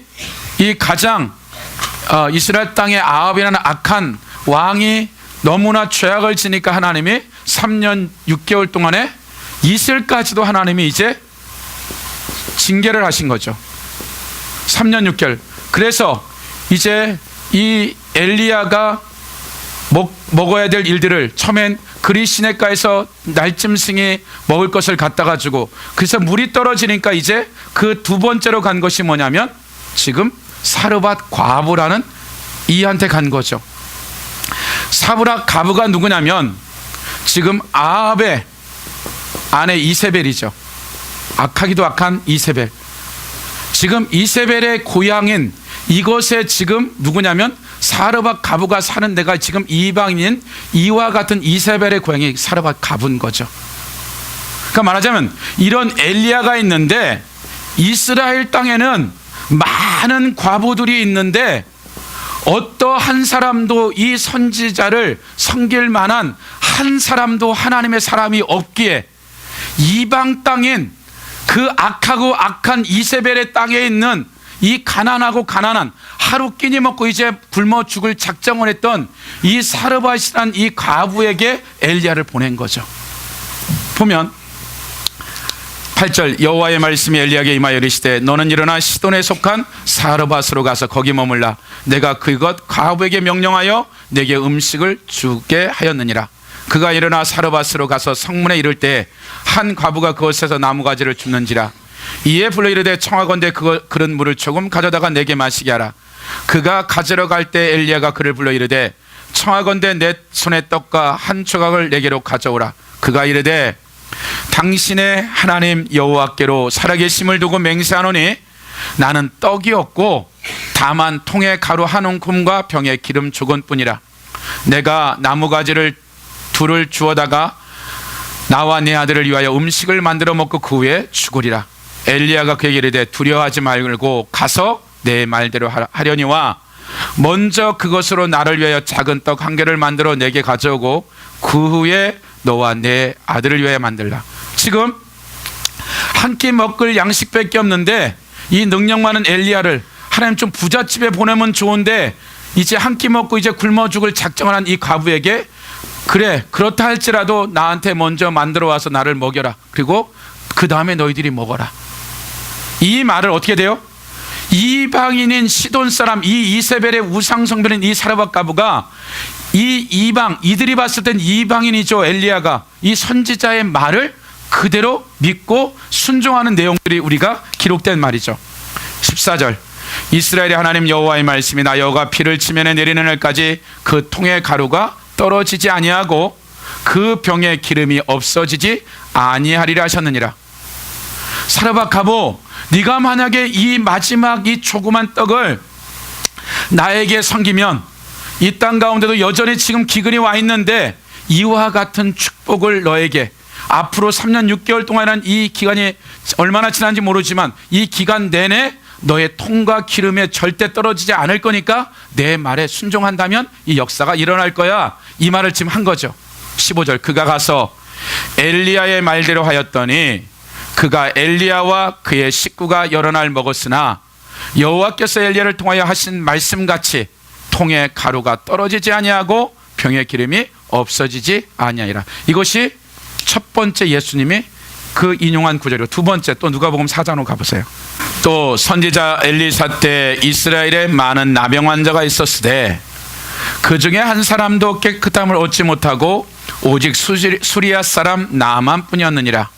이 가장 이스라엘 땅에 아합이라는 악한 왕이 너무나 죄악을 지니까 하나님이 3년 6개월 동안에 이슬까지도 하나님이 이제 징계를 하신 거죠. 3년 6개월. 그래서 이제 이 엘리야가 먹어야 될 일들을 처음엔 그리 시냇가에서 날짐승이 먹을 것을 갖다 가지고 그래서 물이 떨어지니까 이제 그 두 번째로 간 것이 뭐냐면 지금 사르밧 과부라는 이한테 간 거죠. 사르밧 과부가 누구냐면 지금 아합의 아내 이세벨이죠. 악하기도 악한 이세벨. 지금 이세벨의 고향인 이곳에 지금 누구냐면 사르밧 과부가 사는 데가 지금 이방인 이와 같은 이세벨의 고향이 사르밧 과부인 거죠. 그러니까 말하자면 이런 엘리야가 있는데 이스라엘 땅에는 많은 과부들이 있는데 어떠한 사람도 이 선지자를 섬길 만한 한 사람도 하나님의 사람이 없기에 이방 땅인 그 악하고 악한 이세벨의 땅에 있는 이 가난하고 가난한 하루 끼니 먹고 이제 굶어 죽을 작정을 했던 이 사르밧이란 이 과부에게 엘리야를 보낸 거죠. 보면 8절 여호와의 말씀이 엘리야에게 임하여 이르시되 너는 일어나 시돈에 속한 사르밧으로 가서 거기 머물라. 내가 그것 과부에게 명령하여 내게 음식을 주게 하였느니라. 그가 일어나 사르밧으로 가서 성문에 이를 때 한 과부가 그곳에서 나무가지를 줍는지라. 이에 불러 이르되 청하건대 그릇 물을 조금 가져다가 내게 마시게 하라. 그가 가지러 갈 때 엘리야가 그를 불러 이르되 청하건대 내 손에 떡과 한 조각을 내게로 가져오라. 그가 이르되 당신의 하나님 여호와께로 살아계심을 두고 맹세하노니 나는 떡이 없고 다만 통에 가루 한 움큼과 병에 기름 조금뿐이라. 내가 나무가지를 둘을 주워다가 나와 내 아들을 위하여 음식을 만들어 먹고 그 후에 죽으리라. 엘리야가 그에게 이르되 두려워하지 말고 가서 내 말대로 하려니와 먼저 그것으로 나를 위하여 작은 떡 한 개를 만들어 내게 가져오고 그 후에 너와 내 아들을 위하여 만들라. 지금 한 끼 먹을 양식밖에 없는데 이 능력 많은 엘리야를 하나님 좀 부잣집에 보내면 좋은데 이제 한 끼 먹고 이제 굶어 죽을 작정을 한 이 과부에게 그래 그렇다 할지라도 나한테 먼저 만들어 와서 나를 먹여라. 그리고 그 다음에 너희들이 먹어라. 이 말을 어떻게 돼요? 이방인인 시돈 사람 이 이세벨의 우상숭배인 이 사르밧 과부가 이 이방 이들이 봤을 땐 이방인이죠. 엘리야가 이 선지자의 말을 그대로 믿고 순종하는 내용들이 우리가 기록된 말이죠. 14절 이스라엘의 하나님 여호와의 말씀이 나 여호와가 비를 치면에 내리는 날까지 그 통의 가루가 떨어지지 아니하고 그 병의 기름이 없어지지 아니하리라 하셨느니라. 사르밧가보, 네가 만약에 이 마지막 이 조그만 떡을 나에게 섬기면 이 땅 가운데도 여전히 지금 기근이 와 있는데 이와 같은 축복을 너에게 앞으로 3년 6개월 동안이라는 이 기간이 얼마나 지난지 모르지만 이 기간 내내 너의 통과 기름에 절대 떨어지지 않을 거니까 내 말에 순종한다면 이 역사가 일어날 거야. 이 말을 지금 한 거죠. 15절 그가 가서 엘리야의 말대로 하였더니 그가 엘리야와 그의 식구가 여러 날 먹었으나 여호와께서 엘리야를 통하여 하신 말씀같이 통의 가루가 떨어지지 아니하고 병의 기름이 없어지지 아니하리라. 이것이 첫 번째 예수님이 그 인용한 구절이고, 두 번째 또 누가복음 4장으로 가보세요. 또 선지자 엘리사 때 이스라엘에 많은 나병 환자가 있었으되 그 중에 한 사람도 깨끗함을 얻지 못하고 오직 수리아 사람 나만뿐이었느니라.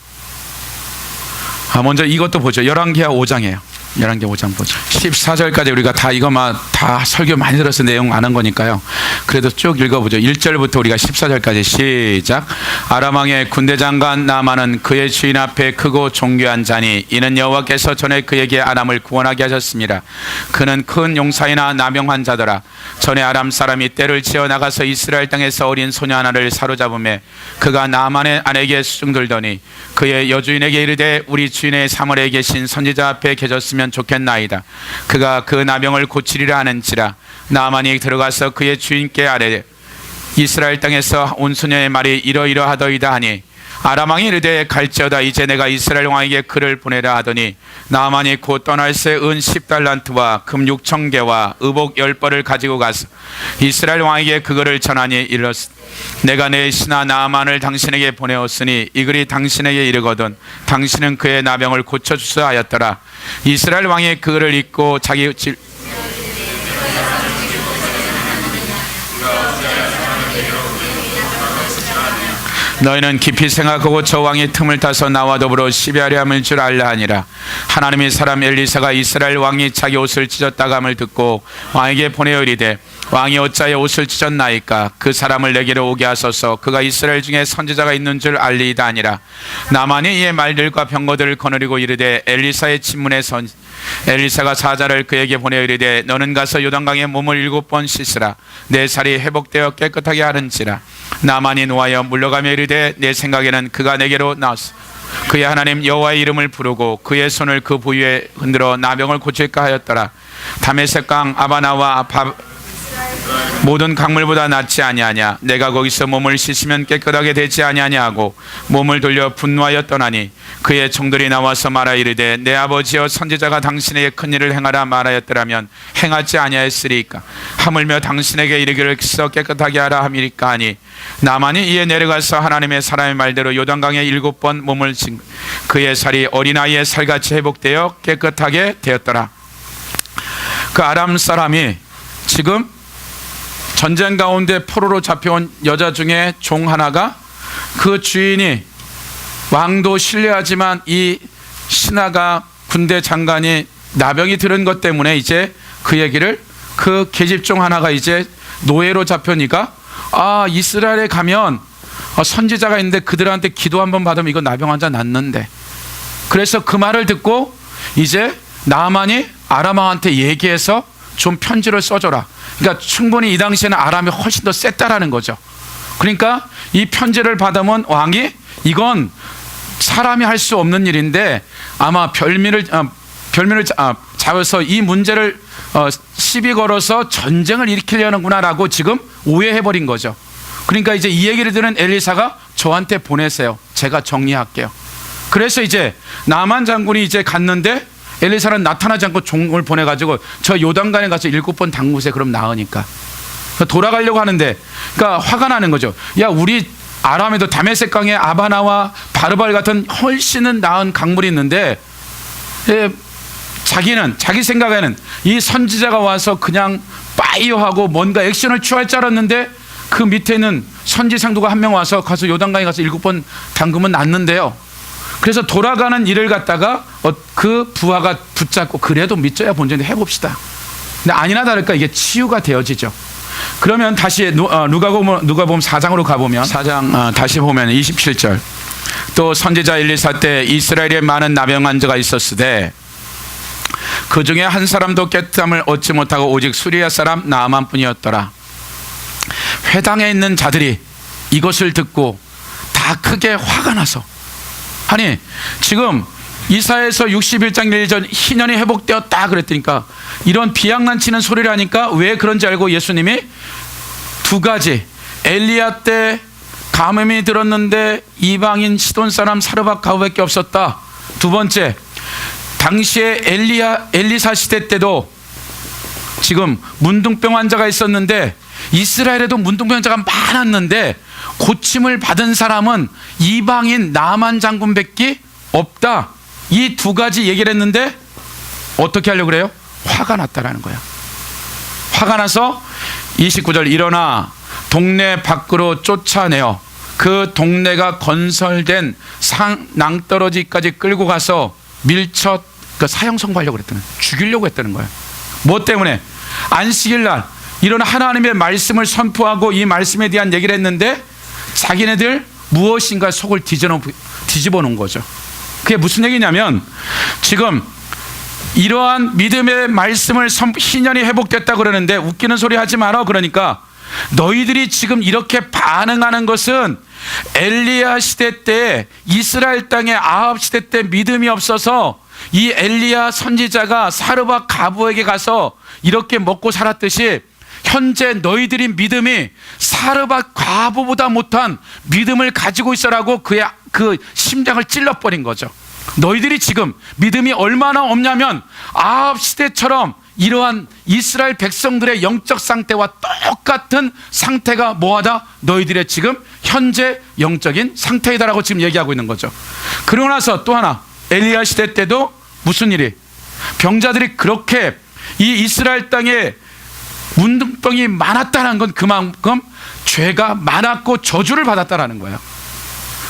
먼저 이것도 보죠. 열왕기하 5장이에요. 열왕기 5장 보죠. 14절까지 우리가 다 이거만 다 설교 많이 들어서 내용 아는 거니까요. 그래도 쭉 읽어보죠. 1절부터 우리가 14절까지 시작. 아람 왕의 군대 장관 나만은 그의 주인 앞에 크고 존귀한 자니 이는 여호와께서 전에 그에게 아람을 구원하게 하셨습니다. 그는 큰 용사이나 나병 환자더라. 전에 아람 사람이 떼를 지어 나가서 이스라엘 땅에서 어린 소녀 하나를 사로잡음에 그가 나만의 아내에게 수중들더니 그의 여주인에게 이르되 우리 주인의 사물에 계신 선지자 앞에 계셨으면 좋겠나이다. 그가 그 나병을 고치리라 하는지라. 나만이 들어가서 그의 주인께 아뢰 이스라엘 땅에서 온 소녀의 말이 이러이러하더이다 하니 아람 왕이 이르되 갈지어다. 이제 내가 이스라엘 왕에게 그를 보내라 하더니 나만이 곧 떠날 새 은 10달란트와 금 6,000개와 의복 10벌을 가지고 가서 이스라엘 왕에게 그거를 전하니 이르렀으 내가 내 신하 나만을 당신에게 보내었으니 이 글이 당신에게 이르거든 당신은 그의 나병을 고쳐주소서 하였더라. 이스라엘 왕이 그거를 읽고 자기 집 너희는 깊이 생각하고 저 왕이 틈을 타서 나와 더불어 시비하려 함을 줄 알라 하니라. 하나님의 사람 엘리사가 이스라엘 왕이 자기 옷을 찢었다가 함을 듣고 왕에게 보내어 이르되 왕이 어찌하여 옷을 찢었나이까? 그 사람을 내게로 오게 하소서. 그가 이스라엘 중에 선지자가 있는 줄 알리이다 하니라. 나만이 이의 말들과 병거들을 거느리고 이르되 엘리사의 친문에 선 엘리사가 사자를 그에게 보내어 이르되 너는 가서 요단강에 몸을 7번 씻으라. 내 살이 회복되어 깨끗하게 하는지라. 나만이 노하여 물러가며 이르되 내 생각에는 그가 내게로 나왔어. 그의 하나님 여호와의 이름을 부르고 그의 손을 그 부위에 흔들어 나병을 고칠까 하였더라. 다메섹 강 아바나와 모든 강물보다 낫지 아니하냐. 내가 거기서 몸을 씻으면 깨끗하게 되지 아니하냐 하고 몸을 돌려 분노하여 떠나니 그의 종들이 나와서 말하 이르되 내 아버지여 선지자가 당신에게 큰 일을 행하라 말하였더라면 행하지 아니하였으리까? 하물며 당신에게 이르기를 씻어 깨끗하게 하라 함이리까 하니 나만이 이에 내려가서 하나님의 사람의 말대로 요단강에 7번 몸을 진 그의 살이 어린아이의 살같이 회복되어 깨끗하게 되었더라. 그 아람 사람이 지금 전쟁 가운데 포로로 잡혀온 여자 중에 종 하나가 그 주인이 왕도 신뢰하지만 이 신하가 군대 장관이 나병이 들은 것 때문에 이제 그 얘기를 그 계집종 하나가 이제 노예로 잡혀니까 이스라엘에 가면 선지자가 있는데 그들한테 기도 한번 받으면 이거 나병 환자 낫는데 그래서 그 말을 듣고 이제 나만이 아람 왕한테 얘기해서 좀 편지를 써줘라. 그러니까 충분히 이 당시에는 아람이 훨씬 더 셌다라는 거죠. 그러니까 이 편지를 받으면 왕이 이건 사람이 할 수 없는 일인데 아마 별미를 잡아서 이 문제를 시비 걸어서 전쟁을 일으키려는구나라고 지금 오해해버린 거죠. 그러니까 이제 이 얘기를 들은 엘리사가 저한테 보내세요. 제가 정리할게요. 그래서 이제 나만 장군이 이제 갔는데 엘리사는 나타나지 않고 종을 보내가지고 저 요단강에 가서 7번 담그세. 그럼 나으니까 돌아가려고 하는데 그러니까 화가 나는 거죠. 야, 우리 아람에도 다메섹 강에 아바나와 바르발 같은 훨씬은 나은 강물이 있는데 자기 생각에는 이 선지자가 와서 그냥 파이어하고 뭔가 액션을 취할 줄 알았는데 그 밑에는 선지상도가 한 명 와서 가서 요단강에 가서 7번 담그면 낫는데요. 그래서 돌아가는 일을 갖다가 그 부하가 붙잡고 그래도 믿져야 본전인데 해봅시다. 근데 아니나 다를까 이게 치유가 되어지죠. 그러면 다시 누가복음 4장으로 가보면 4장 다시 보면 27절. 또 선지자 엘리사 때 이스라엘에 많은 나병 환자가 있었으되 그 중에 한 사람도 깨끗함을 얻지 못하고 오직 수리아 사람 나아만뿐이었더라. 회당에 있는 자들이 이것을 듣고 다 크게 화가 나서, 아니 지금 이사야서 61장 1절 희년이 회복되었다 그랬으니까 이런 비양난치는 소리를 하니까 왜 그런지 알고 예수님이 두 가지, 엘리야 때 감염이 들었는데 이방인 시돈 사람 사르밧 가브밖에 없었다. 두 번째, 당시에 엘리사 시대 때도 지금 문둥병 환자가 있었는데 이스라엘에도 문둥병 환자가 많았는데 고침을 받은 사람은 이방인 나만 장군밖에 없다. 이 두 가지 얘기를 했는데 어떻게 하려고 그래요? 화가 났다라는 거야. 화가 나서 29절 일어나 동네 밖으로 쫓아내어 그 동네가 건설된 낭떠러지까지 끌고 가서 밀쳐 그 사형 선고하려고 그랬다는, 죽이려고 했다는 거야. 뭐 때문에? 안식일 날 이런 하나님의 말씀을 선포하고 이 말씀에 대한 얘기를 했는데 자기네들 무엇인가 속을 뒤집어 놓은 거죠. 그게 무슨 얘기냐면 지금 이러한 믿음의 말씀을 희년이 회복됐다 그러는데 웃기는 소리 하지 마라. 그러니까 너희들이 지금 이렇게 반응하는 것은 엘리야 시대 때 이스라엘 땅에 아합 시대 때 믿음이 없어서 이 엘리야 선지자가 사르밧 가부에게 가서 이렇게 먹고 살았듯이 현재 너희들이 믿음이 사르밧 가부보다 못한 믿음을 가지고 있어라고 그의 그 심장을 찔러버린 거죠. 너희들이 지금 믿음이 얼마나 없냐면 아합 시대처럼 이러한 이스라엘 백성들의 영적 상태와 똑같은 상태가 뭐하다? 너희들의 지금 현재 영적인 상태이다라고 지금 얘기하고 있는 거죠. 그러고 나서 또 하나, 엘리야 시대 때도 무슨 일이? 병자들이 그렇게 이 이스라엘 땅에 문둥병이 많았다는 건 그만큼 죄가 많았고 저주를 받았다라는 거예요.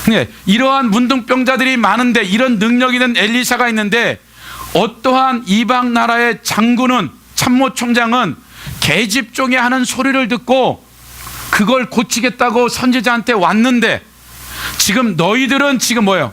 근데 이러한 문둥병자들이 많은데 이런 능력 있는 엘리사가 있는데 어떠한 이방 나라의 장군은, 참모총장은 계집종이 하는 소리를 듣고 그걸 고치겠다고 선지자한테 왔는데 지금 너희들은 지금 뭐예요?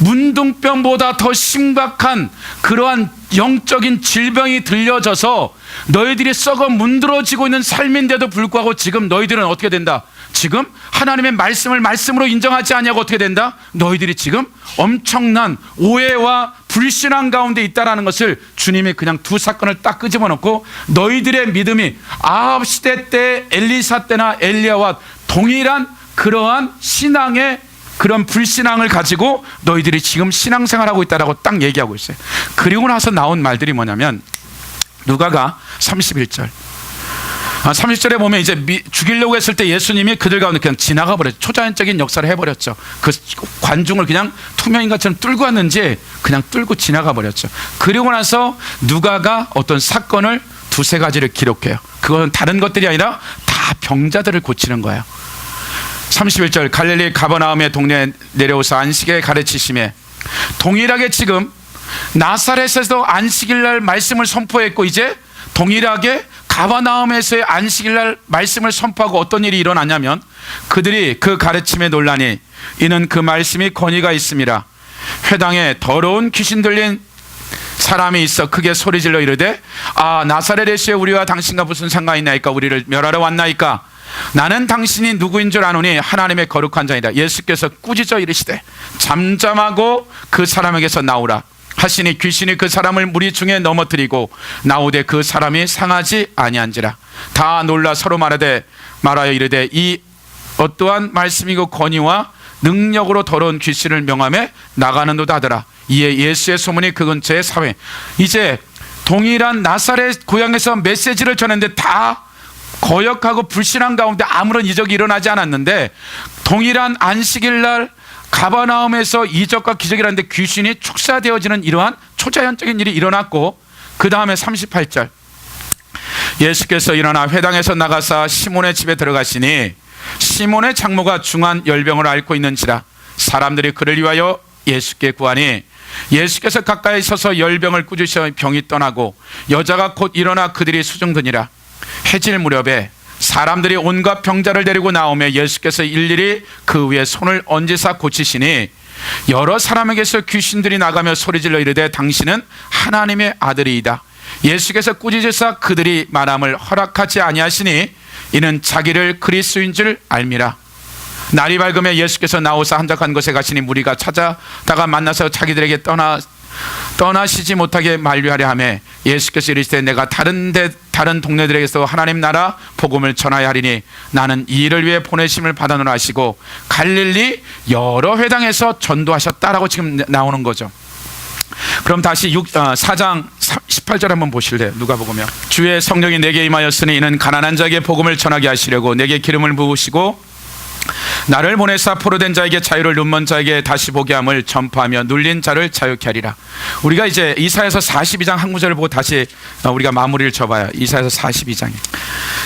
문둥병보다 더 심각한 그러한 영적인 질병이 들려져서 너희들이 썩어 문드러지고 있는 삶인데도 불구하고 지금 너희들은 어떻게 된다? 지금 하나님의 말씀을 말씀으로 인정하지 않냐고 어떻게 된다? 너희들이 지금 엄청난 오해와 불신앙 가운데 있다라는 것을 주님이 그냥 두 사건을 딱 끄집어 놓고 너희들의 믿음이 아합 시대 때 엘리사 때나 엘리야와 동일한 그러한 신앙의 그런 불신앙을 가지고 너희들이 지금 신앙생활하고 있다라고 딱 얘기하고 있어요. 그리고 나서 나온 말들이 뭐냐면 누가가 31절 30절에 보면 이제 죽이려고 했을 때 예수님이 그들 가운데 그냥 지나가 버렸죠. 초자연적인 역사를 해버렸죠. 그 관중을 그냥 투명인간처럼 뚫고 왔는지 그냥 뚫고 지나가 버렸죠. 그리고 나서 누가가 어떤 사건을 두세 가지를 기록해요. 그건 다른 것들이 아니라 다 병자들을 고치는 거예요. 31절 갈릴리 가버나움의 동네에 내려오사 안식일에 가르치심에, 동일하게 지금 나사렛에서도 안식일날 말씀을 선포했고 이제 동일하게 가버나움에서의 안식일날 말씀을 선포하고 어떤 일이 일어나냐면 그들이 그 가르침에 논란이 이는 그 말씀이 권위가 있음이라. 회당에 더러운 귀신 들린 사람이 있어 크게 소리질러 이르되 아 나사렛에서의 우리와 당신과 무슨 상관이 있나이까? 우리를 멸하러 왔나이까? 나는 당신이 누구인 줄 아노니 하나님의 거룩한 자이다. 예수께서 꾸짖어 이르시되 잠잠하고 그 사람에게서 나오라 하시니 귀신이 그 사람을 무리 중에 넘어뜨리고 나오되 그 사람이 상하지 아니한지라. 다 놀라 서로 말하여 이르되 이 어떠한 말씀이고 권위와 능력으로 더러운 귀신을 명함에 나가는도다 하더라. 이에 예수의 소문이 그 근처의 사회, 이제 동일한 나사렛 고향에서 메시지를 전했는데 다 거역하고 불신앙 가운데 아무런 이적이 일어나지 않았는데 동일한 안식일날 가버나움에서 이적과 기적이라는데 귀신이 축사되어지는 이러한 초자연적인 일이 일어났고 그 다음에 38절 예수께서 일어나 회당에서 나가사 시몬의 집에 들어가시니 시몬의 장모가 중한 열병을 앓고 있는지라. 사람들이 그를 위하여 예수께 구하니 예수께서 가까이 서서 열병을 꾸짖으셔 병이 떠나고 여자가 곧 일어나 그들이 수종드니라. 해질 무렵에 사람들이 온갖 병자를 데리고 나오며 예수께서 일일이 그 위에 손을 얹으사 고치시니 여러 사람에게서 귀신들이 나가며 소리질러 이르되 당신은 하나님의 아들이이다. 예수께서 꾸짖으사 그들이 말함을 허락하지 아니하시니 이는 자기를 그리스도인 줄 알미라. 날이 밝으며 예수께서 나오사 한적한 곳에 가시니 무리가 찾아다가 만나서 자기들에게 떠나시지 못하게 만류하려 하며 예수께서 이르시되 내가 다른 동네들에게서 하나님 나라 복음을 전하여 하리니 나는 이 일을 위해 보내심을 받아노라 하시고 갈릴리 여러 회당에서 전도하셨다라고 지금 나오는 거죠. 그럼 다시 4장 18절 한번 보실래요? 누가복음이요. 주의 성령이 내게 임하였으니 이는 가난한 자에게 복음을 전하게 하시려고 내게 기름을 부으시고 나를 보내사 포로된 자에게 자유를, 눈먼 자에게 다시 보게 함을 전파하며 눌린 자를 자유케 하리라. 우리가 이제 이사야서 42장 한 구절을 보고 다시 우리가 마무리를 쳐봐요. 이사야서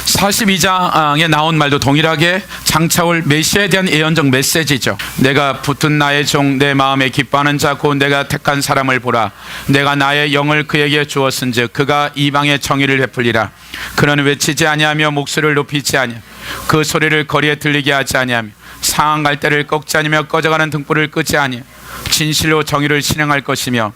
42장에 나온 말도 동일하게 장차올 메시아에 대한 예언적 메시지죠. 내가 붙은 나의 종 내 마음에 기뻐하는 자 곧 내가 택한 사람을 보라. 내가 나의 영을 그에게 주었은즉 그가 이방의 정의를 베풀리라. 그는 외치지 아니하며 목소리를 높이지 아니하며 그 소리를 거리에 들리게 하지 아니하며 상한 갈대를 꺾지 아니며 꺼져가는 등불을 끄지 아니하며 진실로 정의를 실행할 것이며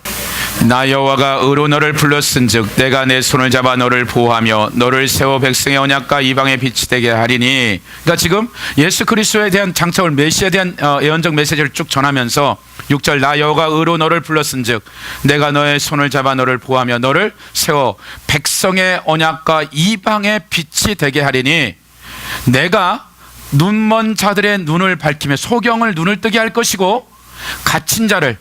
나 여호와가 의로 너를 불렀은즉 내가 내 손을 잡아 너를 보호하며 너를 세워 백성의 언약과 이방의 빛이 되게 하리니. 그러니까 지금 예수 그리스도에 대한 장차올 메시아에 대한 예언적 메시지를 쭉 전하면서 6절 나 여호와가 의로 너를 불렀은즉 내가 너의 손을 잡아 너를 보호하며 너를 세워 백성의 언약과 이방의 빛이 되게 하리니 내가 눈먼 자들의 눈을 밝히며 소경을 눈을 뜨게 할 것이고 갇힌 자를,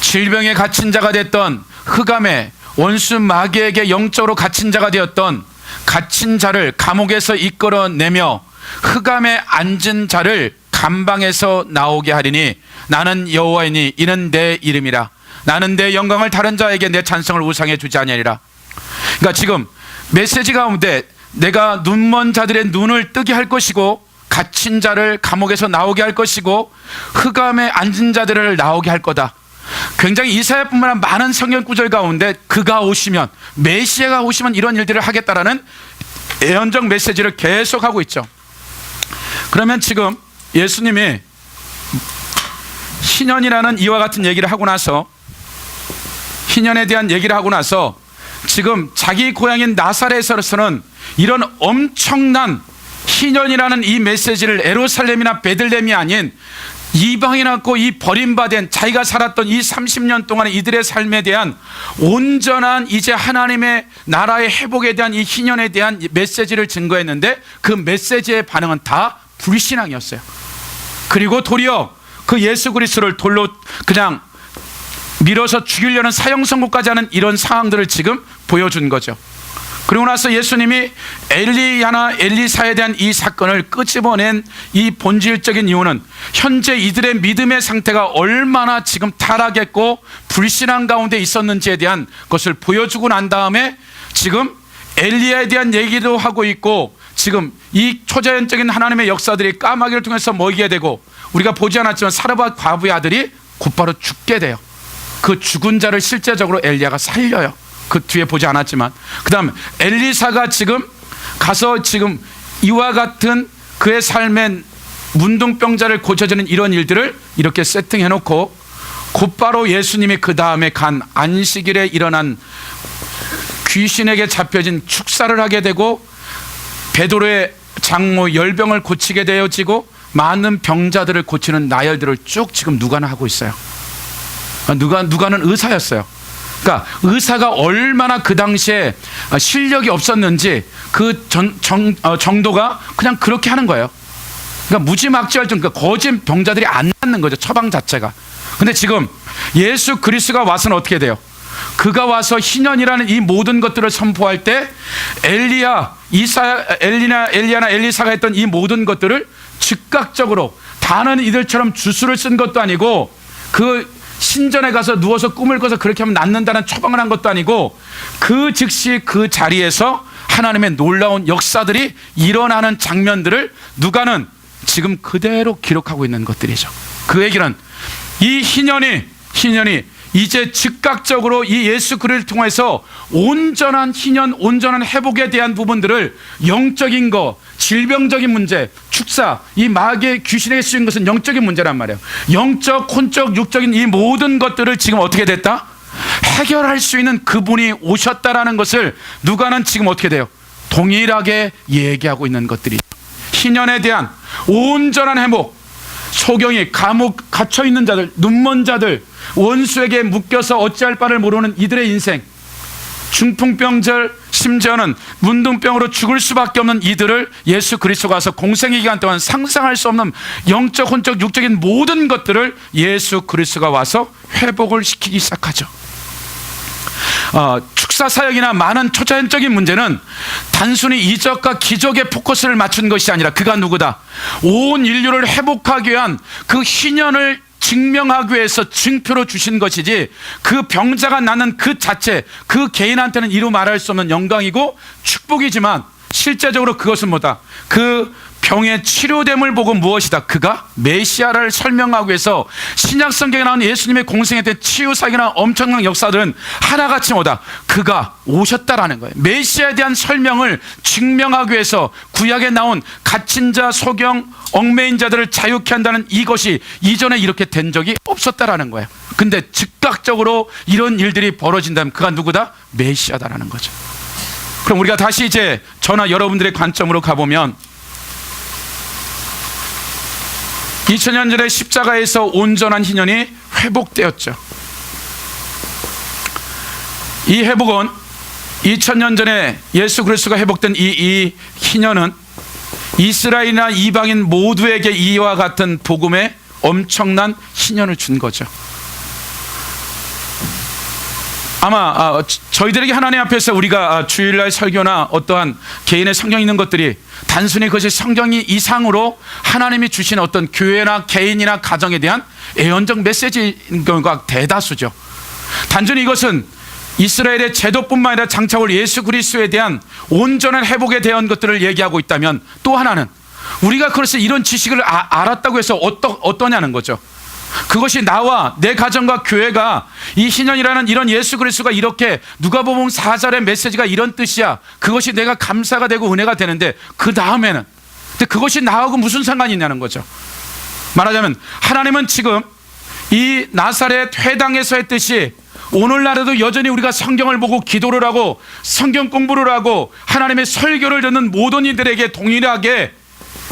질병에 갇힌 자가 됐던 흑암의 원수 마귀에게 영적으로 갇힌 자가 되었던 갇힌 자를 감옥에서 이끌어내며 흑암에 앉은 자를 감방에서 나오게 하리니 나는 여호와이니 이는 내 이름이라. 나는 내 영광을 다른 자에게 내 찬성을 우상에 주지 아니하리라. 그러니까 지금 메시지 가운데 내가 눈먼 자들의 눈을 뜨게 할 것이고 갇힌 자를 감옥에서 나오게 할 것이고 흑암에 앉은 자들을 나오게 할 거다. 굉장히 이사야뿐만 아니라 많은 성경 구절 가운데 그가 오시면, 메시아가 오시면 이런 일들을 하겠다라는 예언적 메시지를 계속하고 있죠. 그러면 지금 예수님이 희년이라는 이와 같은 얘기를 하고 나서, 희년에 대한 얘기를 하고 나서 지금 자기 고향인 나사렛에서는 이런 엄청난 희년이라는 이 메시지를 예루살렘이나 베들레헴이 아닌 이방에 낳고 이 버림받은 자기가 살았던 이 30년 동안의 이들의 삶에 대한 온전한 이제 하나님의 나라의 회복에 대한 이 희년에 대한 메시지를 증거했는데 그 메시지의 반응은 다 불신앙이었어요. 그리고 도리어 그 예수 그리스도를 돌로 그냥 밀어서 죽이려는 사형 선고까지 하는 이런 상황들을 지금 보여준 거죠. 그리고 나서 예수님이 엘리야나 엘리사에 대한 이 사건을 끄집어낸 이 본질적인 이유는 현재 이들의 믿음의 상태가 얼마나 지금 타락했고 불신앙 가운데 있었는지에 대한 것을 보여주고 난 다음에 지금 엘리야에 대한 얘기도 하고 있고, 지금 이 초자연적인 하나님의 역사들이 까마귀를 통해서 모이게 되고 우리가 보지 않았지만 사르밧 과부의 아들이 곧바로 죽게 돼요. 그 죽은 자를 실제적으로 엘리야가 살려요. 그 뒤에 보지 않았지만. 그 다음 엘리사가 지금 가서 지금 이와 같은 그의 삶의 문둥병자를 고쳐주는 이런 일들을 이렇게 세팅해 놓고 곧바로 예수님이 그 다음에 간 안식일에 일어난 귀신에게 잡혀진 축사를 하게 되고 베드로의 장모 열병을 고치게 되어지고 많은 병자들을 고치는 나열들을 쭉 지금 누가는 하고 있어요. 누가는 의사였어요. 그러니까 의사가 얼마나 그 당시에 실력이 없었는지 그 정도가 그냥 그렇게 하는 거예요. 그러니까 무지막지할 정도, 그러니까 거짓 병자들이 안 낫는 거죠, 처방 자체가. 근데 지금 예수 그리스도가 와서는 어떻게 돼요? 그가 와서 희년이라는 이 모든 것들을 선포할 때 엘리야나 엘리사가 했던 이 모든 것들을 즉각적으로 다는 이들처럼 주술을 쓴 것도 아니고 그 신전에 가서 누워서 꿈을 꿔서 그렇게 하면 낫는다는 처방을 한 것도 아니고 그 즉시 그 자리에서 하나님의 놀라운 역사들이 일어나는 장면들을 누가는 지금 그대로 기록하고 있는 것들이죠. 그 얘기는 이 희년이 이제 즉각적으로 이 예수 그리스도를 통해서 온전한 희년, 온전한 회복에 대한 부분들을, 영적인 거, 질병적인 문제, 축사, 이 마귀의 귀신에게 쓰인 것은 영적인 문제란 말이에요. 영적, 혼적, 육적인 이 모든 것들을 지금 어떻게 됐다? 해결할 수 있는 그분이 오셨다라는 것을 누가는 지금 어떻게 돼요? 동일하게 얘기하고 있는 것들이, 희년에 대한 온전한 회복, 소경이, 감옥 갇혀있는 자들, 눈먼 자들, 원수에게 묶여서 어찌할 바를 모르는 이들의 인생, 중풍병절, 심지어는 문둥병으로 죽을 수밖에 없는 이들을 예수 그리스도가 와서 공생의 기간 동안 상상할 수 없는 영적, 혼적, 육적인 모든 것들을 예수 그리스도가 와서 회복을 시키기 시작하죠. 축사 사역이나 많은 초자연적인 문제는 단순히 이적과 기적에 포커스를 맞춘 것이 아니라 그가 누구다? 온 인류를 회복하기 위한 그 희년을 증명하기 위해서 증표로 주신 것이지, 그 병자가 낫는 그 자체, 그 개인한테는 이루 말할 수 없는 영광이고 축복이지만, 실제적으로 그것은 뭐다? 그 병의 치료됨을 보고 무엇이다? 그가 메시아를 설명하기 위해서 신약 성경에 나오는 예수님의 공생에 치유 사역이나 엄청난 역사들은 하나같이 뭐다? 그가 오셨다라는 거예요. 메시아에 대한 설명을 증명하기 위해서 구약에 나온 갇힌 자, 소경, 얽매인 자들을 자유케 한다는 이것이 이전에 이렇게 된 적이 없었다라는 거예요. 근데 즉각적으로 이런 일들이 벌어진다면 그가 누구다? 메시아다라는 거죠. 그럼 우리가 다시 이제 저나 여러분들의 관점으로 가보면, 2000년 전에 십자가에서 온전한 희년이 회복되었죠. 이 회복은 2000년 전에 예수 그리스도가 회복된 이 희년은 이스라엘이나 이방인 모두에게 이와 같은 복음의 엄청난 희년을 준 거죠. 아마 저희들에게 하나님 앞에서 우리가 주일날 설교나 어떠한 개인의 성경 있는 것들이 단순히 그것이 성경이 이상으로 하나님이 주신 어떤 교회나 개인이나 가정에 대한 애언적 메시지인 경우가 대다수죠. 단순히 이것은 이스라엘의 제도뿐만 아니라 장차 올 예수 그리스도에 대한 온전한 회복에 대한 것들을 얘기하고 있다면, 또 하나는 우리가 그래서 이런 지식을 알았다고 해서 어떠냐는 거죠. 그것이 나와 내 가정과 교회가 이 희년이라는 이런 예수 그리스도가 이렇게 누가복음 4절의 메시지가 이런 뜻이야, 그것이 내가 감사가 되고 은혜가 되는데, 그 다음에는 근데 그것이 나하고 무슨 상관이 있냐는 거죠. 말하자면 하나님은 지금 이 나사렛 회당에서 했듯이 오늘날에도 여전히 우리가 성경을 보고 기도를 하고 성경 공부를 하고 하나님의 설교를 듣는 모든 이들에게 동일하게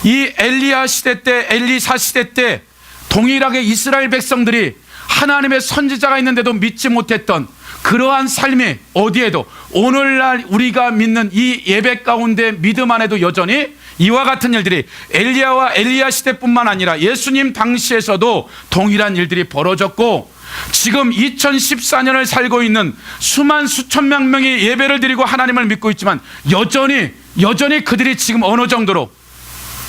이 엘리야 시대 때, 엘리사 시대 때 동일하게 이스라엘 백성들이 하나님의 선지자가 있는데도 믿지 못했던 그러한 삶이 어디에도, 오늘날 우리가 믿는 이 예배 가운데 믿음 안에도 여전히 이와 같은 일들이 엘리야와 엘리야 시대뿐만 아니라 예수님 당시에서도 동일한 일들이 벌어졌고, 지금 2014년을 살고 있는 수천 명이 예배를 드리고 하나님을 믿고 있지만 여전히 그들이 지금 어느 정도로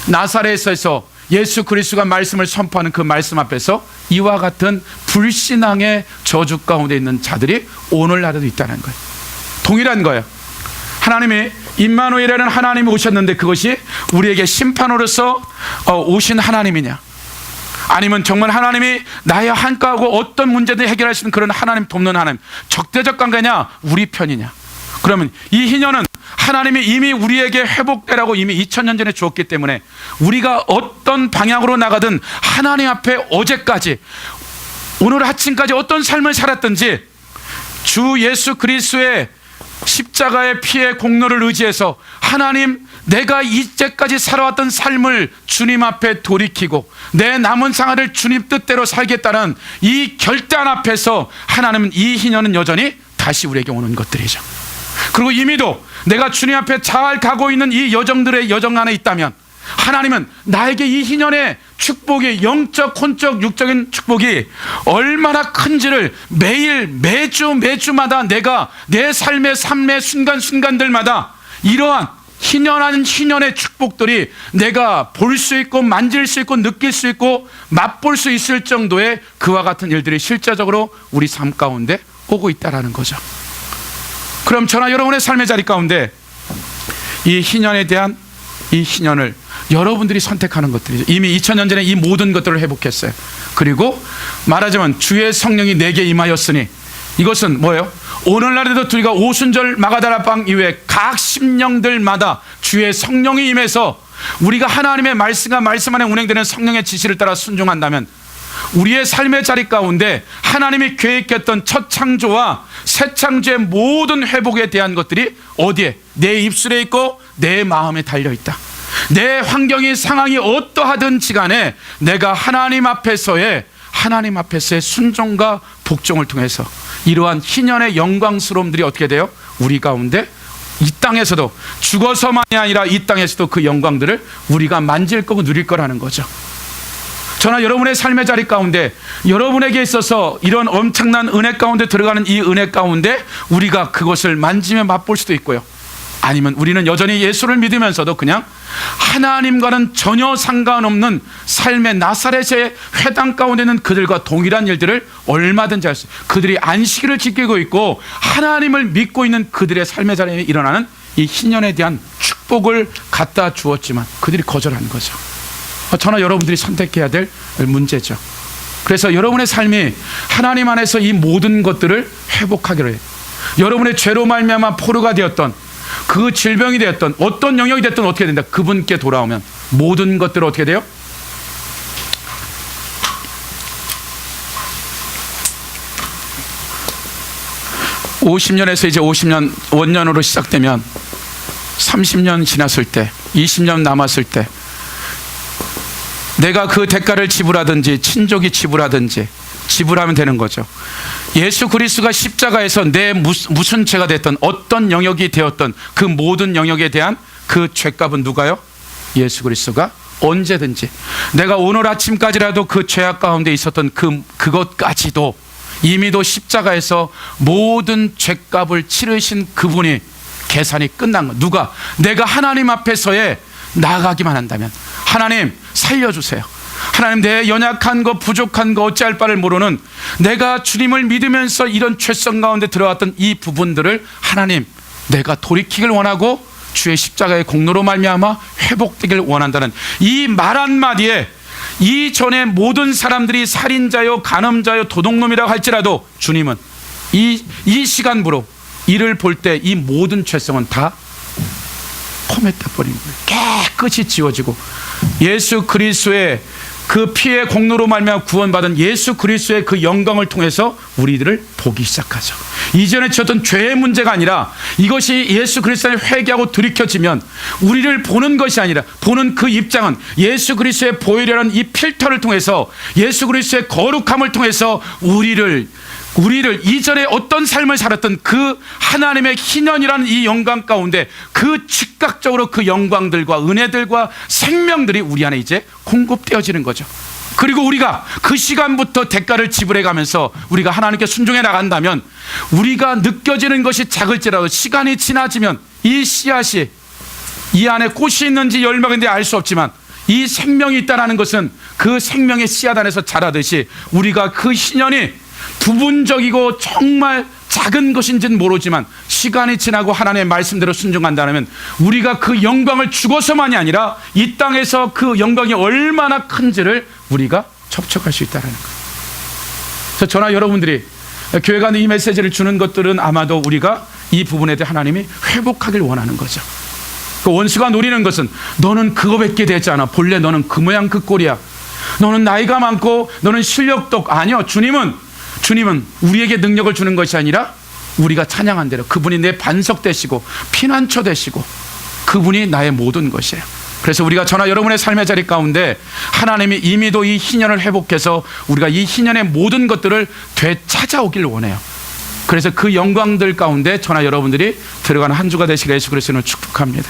나사렛에서 예수 그리스도가 말씀을 선포하는 그 말씀 앞에서 이와 같은 불신앙의 저주 가운데 있는 자들이 오늘날에도 있다는 거예요. 동일한 거예요. 하나님이 임마누엘이라는 하나님이 오셨는데 그것이 우리에게 심판으로서 오신 하나님이냐, 아니면 정말 하나님이 나의 한가하고 어떤 문제든 해결할 수 있는 그런 하나님 돕는 하나님, 적대적 관계냐 우리 편이냐. 그러면 이 희년은 하나님이 이미 우리에게 회복되라고 이미 2000년 전에 주었기 때문에 우리가 어떤 방향으로 나가든 하나님 앞에 어제까지 오늘 아침까지 어떤 삶을 살았든지 주 예수 그리스도의 십자가의 피의 공로를 의지해서 하나님, 내가 이제까지 살아왔던 삶을 주님 앞에 돌이키고 내 남은 생활을 주님 뜻대로 살겠다는 이 결단 앞에서 하나님은 이 희년은 여전히 다시 우리에게 오는 것들이죠. 그리고 이미도 내가 주님 앞에 잘 가고 있는 이 여정들의 여정 안에 있다면 하나님은 나에게 이 희년의 축복이, 영적, 혼적, 육적인 축복이 얼마나 큰지를 매일 매주마다 내가 내 삶의 순간순간들마다 이러한 희년의 축복들이 내가 볼 수 있고 만질 수 있고 느낄 수 있고 맛볼 수 있을 정도의 그와 같은 일들이 실제적으로 우리 삶 가운데 오고 있다는 거죠. 그럼 저나 여러분의 삶의 자리 가운데 이 희년에 대한 이 희년을 여러분들이 선택하는 것들이죠. 이미 2000년 전에 이 모든 것들을 회복했어요. 그리고 말하자면 주의 성령이 내게 임하였으니, 이것은 뭐예요? 오늘날에도 우리가 오순절 마가다라빵 이후에 각 심령들마다 주의 성령이 임해서 우리가 하나님의 말씀과 말씀 안에 운행되는 성령의 지시를 따라 순종한다면 우리의 삶의 자리 가운데 하나님이 계획했던 첫 창조와 새 창조의 모든 회복에 대한 것들이 어디에? 내 입술에 있고 내 마음에 달려있다. 내 환경이 상황이 어떠하든지 간에 내가 하나님 앞에서의 순종과 복종을 통해서 이러한 희년의 영광스러움들이 어떻게 돼요? 우리 가운데 이 땅에서도, 죽어서만이 아니라 이 땅에서도 그 영광들을 우리가 만질 거고 누릴 거라는 거죠. 저나 여러분의 삶의 자리 가운데 여러분에게 있어서 이런 엄청난 은혜 가운데 들어가는 이 은혜 가운데 우리가 그것을 만지며 맛볼 수도 있고요, 아니면 우리는 여전히 예수를 믿으면서도 그냥 하나님과는 전혀 상관없는 삶의 나사렛의 회당 가운데 있는 그들과 동일한 일들을 얼마든지 할 수 있어요. 그들이 안식일을 지키고 있고 하나님을 믿고 있는 그들의 삶의 자리에 일어나는 이 희년에 대한 축복을 갖다 주었지만 그들이 거절한 거죠. 저나 여러분들이 선택해야 될 문제죠. 그래서 여러분의 삶이 하나님 안에서 이 모든 것들을 회복하기로 해요. 여러분의 죄로 말미암아 포로가 되었던, 그 질병이 되었던, 어떤 영역이 됐든 어떻게 된다? 그분께 돌아오면 모든 것들은 어떻게 돼요? (50년에서) 이제 50년 원년으로 시작되면 30년 지났을 때, 20년 남았을 때 내가 그 대가를 지불하든지 친족이 지불하면 되는 거죠. 예수 그리스도가 십자가에서 내 무슨 죄가 됐던, 어떤 영역이 되었던 그 모든 영역에 대한 그 죄값은 누가요? 예수 그리스도가 언제든지, 내가 오늘 아침까지라도 그 죄악 가운데 있었던 그것까지도 이미도 십자가에서 모든 죄값을 치르신 그분이 계산이 끝난 거. 누가? 내가 하나님 앞에서의 나아가기만 한다면, 하나님 살려주세요, 하나님 내 연약한 거 부족한 거 어찌할 바를 모르는 내가 주님을 믿으면서 이런 죄성 가운데 들어왔던 이 부분들을 하나님 내가 돌이키길 원하고 주의 십자가의 공로로 말미암아 회복되길 원한다는 이 말 한마디에 이전에 모든 사람들이 살인자요 간음자요 도둑놈이라고 할지라도 주님은 이 시간부로 이를 볼 때 이 모든 죄성은 다 포맷돼 버린 거예요. 깨끗이 지워지고 예수 그리스도의 그 피의 공로로 말미암아 구원받은 예수 그리스도의 그 영광을 통해서 우리들을 보기 시작하죠. 이전에 지었던 죄의 문제가 아니라 이것이 예수 그리스도에 회개하고 들이켜지면 우리를 보는 것이 아니라 보는 그 입장은 예수 그리스도의 보혈이라는 이 필터를 통해서 예수 그리스도의 거룩함을 통해서 우리를 이전에 어떤 삶을 살았던 그 하나님의 희년이라는 이 영광 가운데 그 즉각적으로 그 영광들과 은혜들과 생명들이 우리 안에 이제 공급되어지는 거죠. 그리고 우리가 그 시간부터 대가를 지불해 가면서 우리가 하나님께 순종해 나간다면 우리가 느껴지는 것이 작을지라도 시간이 지나지면 이 씨앗이 이 안에 꽃이 있는지 열매가 있는지 알 수 없지만 이 생명이 있다는 것은 그 생명의 씨앗 안에서 자라듯이 우리가 그 희년이 부분적이고 정말 작은 것인지는 모르지만 시간이 지나고 하나님의 말씀대로 순종한다면 우리가 그 영광을 죽어서만이 아니라 이 땅에서 그 영광이 얼마나 큰지를 우리가 접촉할 수 있다는 거예요. 그래서 저나 여러분들이 교회가 이 메시지를 주는 것들은 아마도 우리가 이 부분에 대해 하나님이 회복하길 원하는 거죠. 그 원수가 노리는 것은 너는 그거밖에 되지 않아, 본래 너는 그 모양 그 꼴이야, 너는 나이가 많고 너는 실력도 아니요. 주님은 우리에게 능력을 주는 것이 아니라 우리가 찬양한 대로 그분이 내 반석 되시고 피난처 되시고 그분이 나의 모든 것이에요. 그래서 우리가 저나 여러분의 삶의 자리 가운데 하나님이 이미도 이 희년을 회복해서 우리가 이 희년의 모든 것들을 되찾아오길 원해요. 그래서 그 영광들 가운데 저나 여러분들이 들어가는 한 주가 되시길 예수 그리스도는 축복합니다.